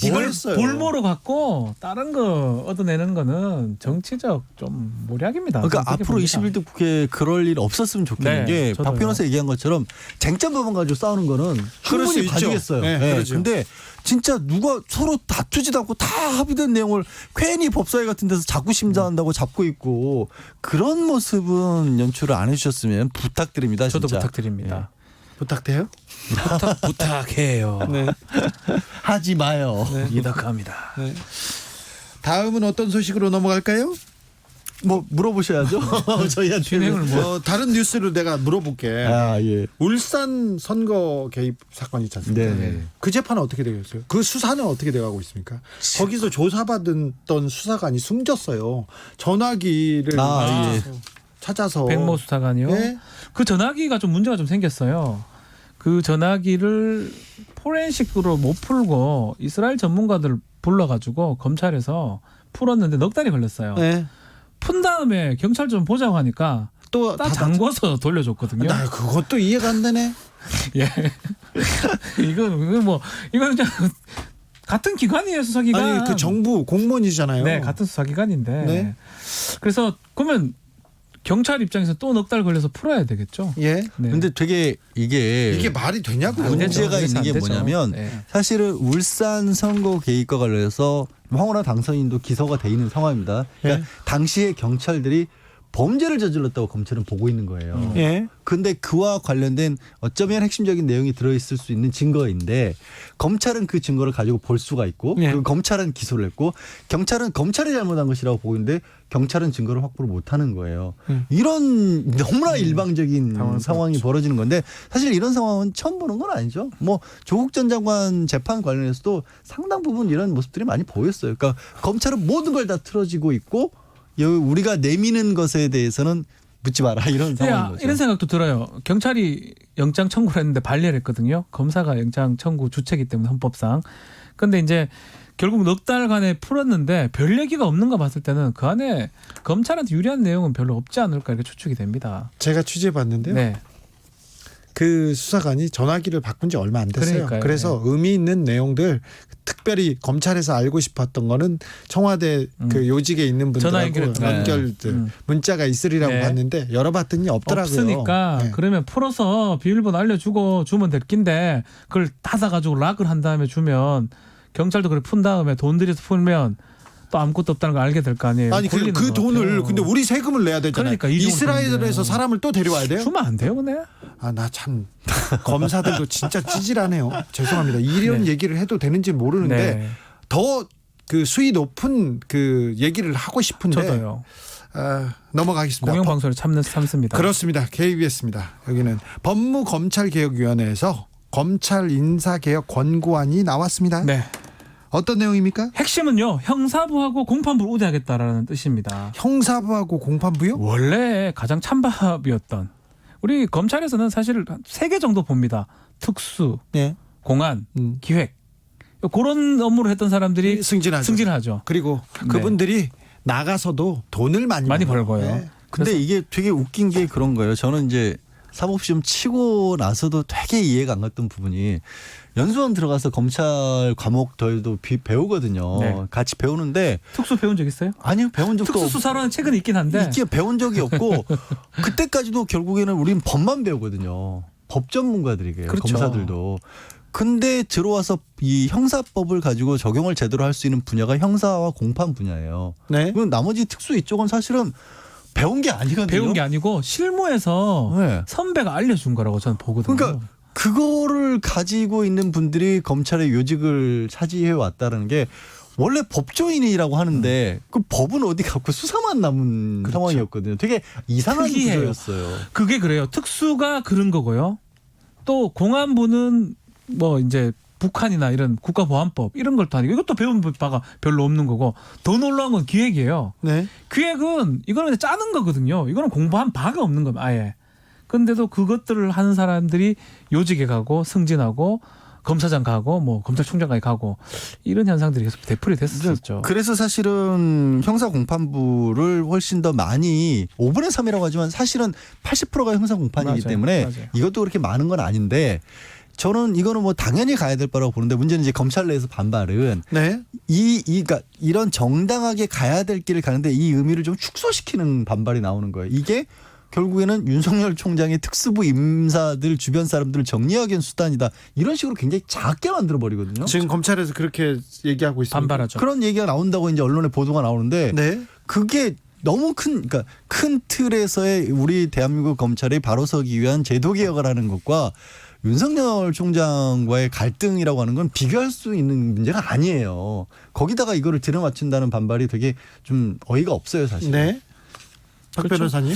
이걸 했어요? 볼모로 갖고 다른 거 얻어내는 거는 정치적 좀 모략입니다. 그러니까 그렇게 앞으로 봅니다. 21대 국회 그럴 일 없었으면 좋겠는 네, 게 박 저도요. 변호사 얘기한 것처럼 쟁점 법안 가지고 싸우는 거는 그럴 수 충분히 있죠. 봐주겠어요. 네, 그렇죠. 근데 진짜 누가 서로 다투지도 않고 다 합의된 내용을 괜히 법사위 같은 데서 자꾸 심사한다고 잡고 있고 그런 모습은 연출을 안 해주셨으면 부탁드립니다. 저도 진짜. 부탁드립니다. 부탁돼요? 부탁해요. 네. 하지 마요. 네. 이덕합니다. 네. 다음은 어떤 소식으로 넘어갈까요? 뭐 물어보셔야죠. 저희한테. 진행을 뭐 다른 뉴스로 내가 물어볼게. 아 예. 울산 선거 개입 사건 있지 않습니까? 네. 그 재판은 어떻게 되겠어요? 그 수사는 어떻게 돼가고 있습니까? 거기서 조사받았던 수사관이 숨졌어요. 전화기를 예. 찾아서 백모 수사관이요. 네? 그 전화기가 좀 문제가 좀 생겼어요. 그 전화기를 포렌식으로 못 풀고 이스라엘 전문가들 불러가지고 검찰에서 풀었는데 넉 달이 걸렸어요. 네. 푼 다음에 경찰 좀 보자고 하니까 또 다 잠궈서 돌려줬거든요. 나 그것도 이해가 안 되네. 예. 이거는 그냥 같은 기관이에요, 수사기관. 아니 그 정부 공무원이잖아요. 네, 같은 수사기관인데. 네. 그래서 그러면 경찰 입장에서 또 넉 달 걸려서 풀어야 되겠죠. 예. 네. 근데 되게 이게 말이 되냐고요. 안 되죠. 문제가 있는 게 그래서 안 되죠. 뭐냐면 네. 사실은 울산 선거 개입과 관련해서 황운하 당선인도 기소가 돼 있는 상황입니다. 그러니까 당시에 경찰들이 범죄를 저질렀다고 검찰은 보고 있는 거예요. 예. 근데 그와 관련된 어쩌면 핵심적인 내용이 들어있을 수 있는 증거인데 검찰은 그 증거를 가지고 볼 수가 있고 예. 그리고 검찰은 기소를 했고 경찰은 검찰이 잘못한 것이라고 보고 있는데 경찰은 증거를 확보를 못하는 거예요. 이런 너무나 일방적인 상황이 벌어지는 건데 사실 이런 상황은 처음 보는 건 아니죠. 뭐 조국 전 장관 재판 관련해서도 상당 부분 이런 모습들이 많이 보였어요. 그러니까 검찰은 모든 걸 다 틀어지고 있고 우리가 내미는 것에 대해서는 묻지 마라 이런 상황인 거죠. 이런 생각도 들어요. 경찰이 영장 청구를 했는데 발리를 했거든요. 검사가 영장 청구 주체이기 때문에 헌법상. 근데 이제 결국 넉 달간에 풀었는데 별 얘기가 없는가 봤을 때는 그 안에 검찰한테 유리한 내용은 별로 없지 않을까 이렇게 추측이 됩니다. 제가 취재해봤는데요. 네. 그 수사관이 전화기를 바꾼 지 얼마 안 됐어요. 그러니까요. 그래서 의미 있는 내용들 특별히 검찰에서 알고 싶었던 거는 청와대 그 요직에 있는 전화 분들하고 연결. 연결들 문자가 있으리라고 네. 봤는데 열어봤더니 없더라고요. 없으니까 네. 그러면 풀어서 비밀번호 알려주고 주면 될 낀데 그걸 닫아가지고 락을 한 다음에 주면 경찰도 그걸 푼 다음에 돈 들여서 풀면 또 아무것도 없다는 걸 알게 될 거 아니에요. 아니 그 것 돈을 같아요. 근데 우리 세금을 내야 되잖아요. 그러니까 이중으로 이스라엘에서 그런데요. 사람을 또 데려와야 돼요? 주면 안 돼요, 근데? 아 나 참 검사들도 진짜 찌질하네요. 죄송합니다. 이런 네. 얘기를 해도 되는지 모르는데 네. 더 그 수위 높은 그 얘기를 하고 싶은데 저도요. 넘어가겠습니다. 공영방송을 참습니다. 그렇습니다. KBS입니다. 여기는 법무검찰개혁위원회에서 검찰 인사개혁 권고안이 나왔습니다. 네. 어떤 내용입니까? 핵심은요, 형사부하고 공판부를 우대하겠다라는 뜻입니다. 형사부하고 공판부요? 원래 가장 찬밥이었던 우리 검찰에서는 사실 3개 정도 봅니다. 특수, 네. 공안, 기획. 그런 업무를 했던 사람들이 승진하죠. 그리고 그분들이 나가서도 돈을 많이 벌고요. 네. 근데 이게 되게 웃긴 게 그런 거예요. 저는 이제 사법시험 치고 나서도 되게 이해가 안 갔던 부분이 연수원 들어가서 검찰 과목들도 배우거든요. 네. 같이 배우는데 특수 배운 적 있어요? 아니요, 배운 적도 특수수사로는 최근에 있긴 한데 배운 적이 없고 그때까지도 결국에는 우리는 법만 배우거든요. 법 전문가들이게요. 그렇죠. 검사들도. 근데 들어와서 이 형사법을 가지고 적용을 제대로 할 수 있는 분야가 형사와 공판 분야예요. 네. 그럼 나머지 특수 이쪽은 사실은 배운 게 아니거든요. 배운 게 아니고 실무에서 네. 선배가 알려준 거라고 저는 보거든요. 그러니까 그거를 가지고 있는 분들이 검찰의 요직을 차지해 왔다는 게 원래 법조인이라고 하는데 그 법은 어디 갖고 수사만 남은 그렇죠. 상황이었거든요. 되게 이상한 특이해요. 구조였어요. 그게 그래요. 특수가 그런 거고요. 또 공안부는 뭐 이제 북한이나 이런 국가보안법 이런 걸 또 아니고 이것도 배운 바가 별로 없는 거고 더 놀라운 건 기획이에요. 네. 기획은 이거는 그냥 짜는 거거든요. 이거는 공부한 바가 없는 거예요. 아예. 근데도 그것들을 하는 사람들이 요직에 가고 승진하고 검사장 가고 뭐 검찰총장까지 가고 이런 현상들이 계속 되풀이 됐었죠. 그래서 사실은 형사공판부를 훨씬 더 많이 5분의 3이라고 하지만 사실은 80%가 형사공판이기 맞아요. 때문에 맞아요. 이것도 그렇게 많은 건 아닌데 저는 이거는 뭐 당연히 가야 될 거라고 보는데 문제는 이제 검찰 내에서 반발은 네. 그러니까 이런 정당하게 가야 될 길을 가는데 이 의미를 좀 축소시키는 반발이 나오는 거예요. 이게 결국에는 윤석열 총장의 특수부 임사들 주변 사람들을 정리하기 위한 수단이다. 이런 식으로 굉장히 작게 만들어 버리거든요. 지금 검찰에서 그렇게 얘기하고 있습니다. 반발하죠. 그런 얘기가 나온다고 이제 언론에 보도가 나오는데 네. 그게 너무 그러니까 큰 틀에서의 우리 대한민국 검찰이 바로 서기 위한 제도 개혁을 하는 것과 윤석열 총장과의 갈등이라고 하는 건 비교할 수 있는 문제가 아니에요. 거기다가 이거를 들여맞춘다는 반발이 되게 좀 어이가 없어요, 사실. 네. 박 그렇죠. 변호사님.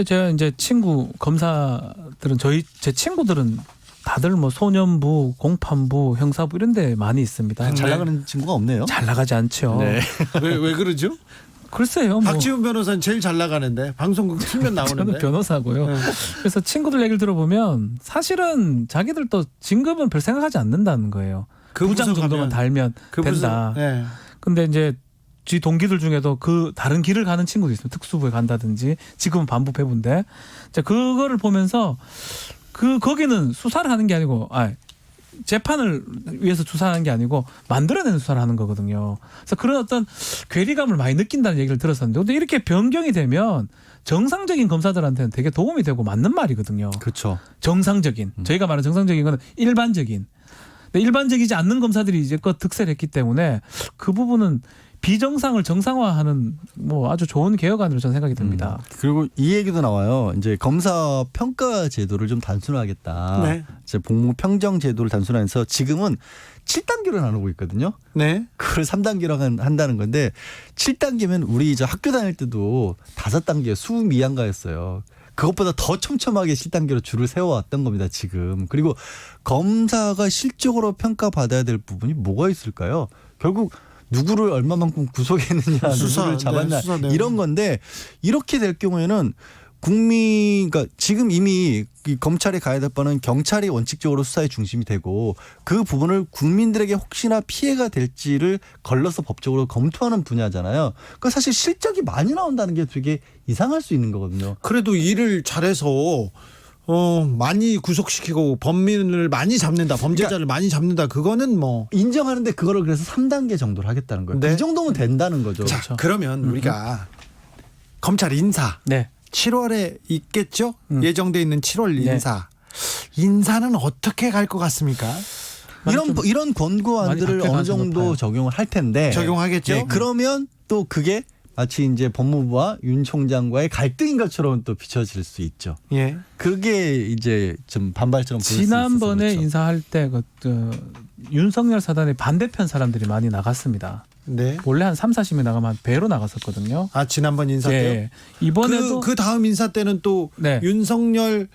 제가 이제 친구 검사들은 제 친구들은 다들 뭐 소년부, 공판부, 형사부 이런 데 많이 있습니다. 잘 나가는 친구가 없네요. 잘 나가지 않죠. 네. 왜 그러죠? 글쎄요. 뭐 박지훈 변호사는 제일 잘 나가는데 방송국 틀면 나오는데. 저는 변호사고요. 네. 그래서 친구들 얘기를 들어보면 사실은 자기들도 진급은 별 생각하지 않는다는 거예요. 그 부장 부서 정도만 가면 달면 그 부서- 된다. 네. 근데 이제 지 동기들 중에도 그 다른 길을 가는 친구도 있습니다. 특수부에 간다든지 지금은 반부패부인데 자 그거를 보면서 거기는 수사를 하는 게 아니고 재판을 위해서 수사하는 게 아니고 만들어내는 수사를 하는 거거든요. 그래서 그런 어떤 괴리감을 많이 느낀다는 얘기를 들었었는데 근데 이렇게 변경이 되면 정상적인 검사들한테는 되게 도움이 되고 맞는 말이거든요. 그렇죠. 정상적인 저희가 말하는 정상적인 건 일반적인. 근데 일반적이지 않는 검사들이 이제껏 득세를 했기 때문에 그 부분은 비정상을 정상화하는 뭐 아주 좋은 개혁안으로 저는 생각이 듭니다. 그리고 이 얘기도 나와요. 이제 검사 평가 제도를 좀 단순화하겠다. 네. 이제 복무 평정 제도를 단순화해서 지금은 7단계로 나누고 있거든요. 네. 그걸 3단계로 한다는 건데 7단계면 우리 이제 학교 다닐 때도 5단계 수미양가였어요. 그것보다 더 촘촘하게 7단계로 줄을 세워왔던 겁니다. 지금. 그리고 검사가 실적으로 평가받아야 될 부분이 뭐가 있을까요? 결국 누구를 얼마만큼 구속했느냐, 누구를 잡았냐 이런 건데 이렇게 될 경우에는 그러니까 지금 이미 검찰에 가야 될 바는 경찰이 원칙적으로 수사의 중심이 되고 그 부분을 국민들에게 혹시나 피해가 될지를 걸러서 법적으로 검토하는 분야잖아요. 그러니까 사실 실적이 많이 나온다는 게 되게 이상할 수 있는 거거든요. 그래도 일을 잘해서 많이 구속시키고 범인을 많이 잡는다, 범죄자를 많이 잡는다. 그거는 뭐 인정하는데 그거를 그래서 3단계 정도로 하겠다는 거예요. 네. 이 정도면 된다는 거죠. 자, 그러면 우리가 검찰 인사 네. 7월에 있겠죠? 예정돼 있는 7월 인사. 인사는 어떻게 갈 것 같습니까? 이런 권고안들을 바뀔 어느 가능성이 정도 높아요. 적용을 할 텐데 적용하겠죠? 예, 그러면 또 그게 마치 이제 법무부와 윤 총장과의 갈등인 것처럼 또 비춰질 수 있죠. 예. 그게 이제 좀 반발처럼 보일 수 있어서 지난번에 그렇죠. 인사할 때 윤석열 사단의 반대편 사람들이 많이 나갔습니다. 네. 원래 한 3, 40명 나가면 한 배로 나갔었거든요. 아, 지난번 인사 때요? 예. 이번에도 그 다음 인사 때는 또 네. 윤석열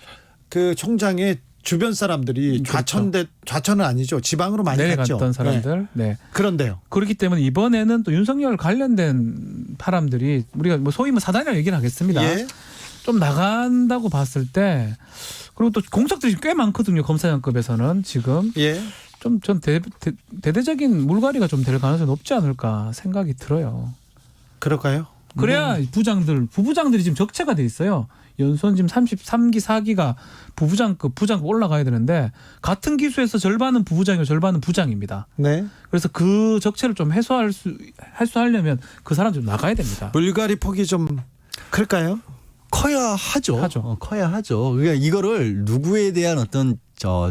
그 총장의 주변 사람들이 그렇죠. 좌천은 아니죠. 지방으로 많이 갔죠. 내려갔던 사람들. 네. 그런데요. 그렇기 때문에 이번에는 또 윤석열 관련된 사람들이 우리가 뭐 소위 뭐 사단이라고 얘기를 하겠습니다. 예. 좀 나간다고 봤을 때 그리고 또 공석들이 꽤 많거든요. 검사장급에서는 지금 예. 좀 전 대대적인 물갈이가 좀 될 가능성이 높지 않을까 생각이 들어요. 그럴까요? 그래야 부부장들이 지금 적체가 돼 있어요. 연수원 지금 33기 4기가 부부장급 올라가야 되는데 같은 기수에서 절반은 부부장이고 절반은 부장입니다. 네. 그래서 그 적체를 좀 해소하려면 그 사람 좀 나가야 됩니다. 물갈이 폭이 좀 클까요? 커야 하죠. 커야 하죠. 그러니까 이거를 누구에 대한 어떤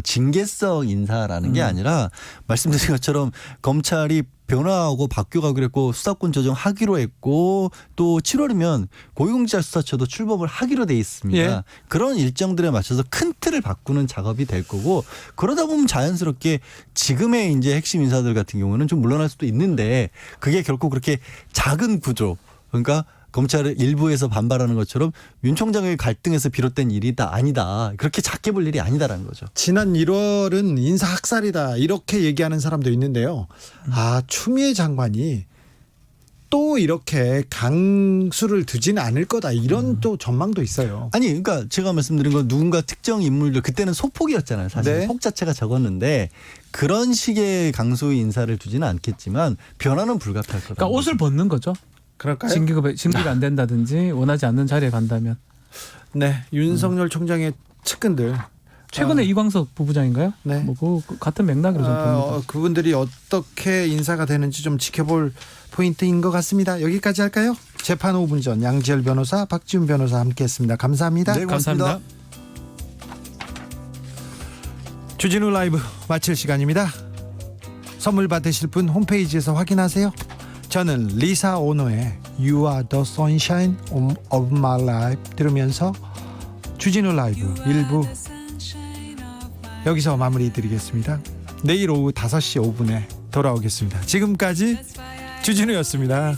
징계성 인사라는 게 아니라 말씀드린 것처럼 검찰이 변화하고 바뀌어가기로 했고 수사권 조정하기로 했고 또 7월이면 고위공직자수사처도 출범을 하기로 돼 있습니다. 예. 그런 일정들에 맞춰서 큰 틀을 바꾸는 작업이 될 거고 그러다 보면 자연스럽게 지금의 이제 핵심 인사들 같은 경우는 좀 물러날 수도 있는데 그게 결코 그렇게 작은 구조 그러니까 검찰을 일부에서 반발하는 것처럼 윤 총장의 갈등에서 비롯된 일이다 아니다 그렇게 작게 볼 일이 아니다라는 거죠. 지난 1월은 인사 학살이다 이렇게 얘기하는 사람도 있는데요. 아, 추미애 장관이 또 이렇게 강수를 두지는 않을 거다 이런 또 전망도 있어요. 아니 그러니까 제가 말씀드린 건 누군가 특정 인물들 그때는 소폭이었잖아요. 사실 네. 폭 자체가 적었는데 그런 식의 강수의 인사를 두지는 않겠지만 변화는 불가피할 거다. 그러니까 옷을 벗는 거죠. 그럴까요? 징계가 안 된다든지 원하지 않는 자리에 간다면. 네, 윤석열 총장의 측근들 최근에 이광석 부부장인가요? 네. 뭐 그 같은 맥락으로 좀 봅니다. 그분들이 어떻게 인사가 되는지 좀 지켜볼 포인트인 것 같습니다. 여기까지 할까요? 재판 5분 전 양지열 변호사, 박지훈 변호사 함께했습니다. 감사합니다. 네, 고맙습니다. 감사합니다. 주진우 라이브 마칠 시간입니다. 선물 받으실 분 홈페이지에서 확인하세요. 저는 리사 오노의 You are the sunshine of my life 들으면서 주진우 라이브 1부 여기서 마무리 드리겠습니다. 내일 오후 5시 5분에 돌아오겠습니다. 지금까지 주진우였습니다.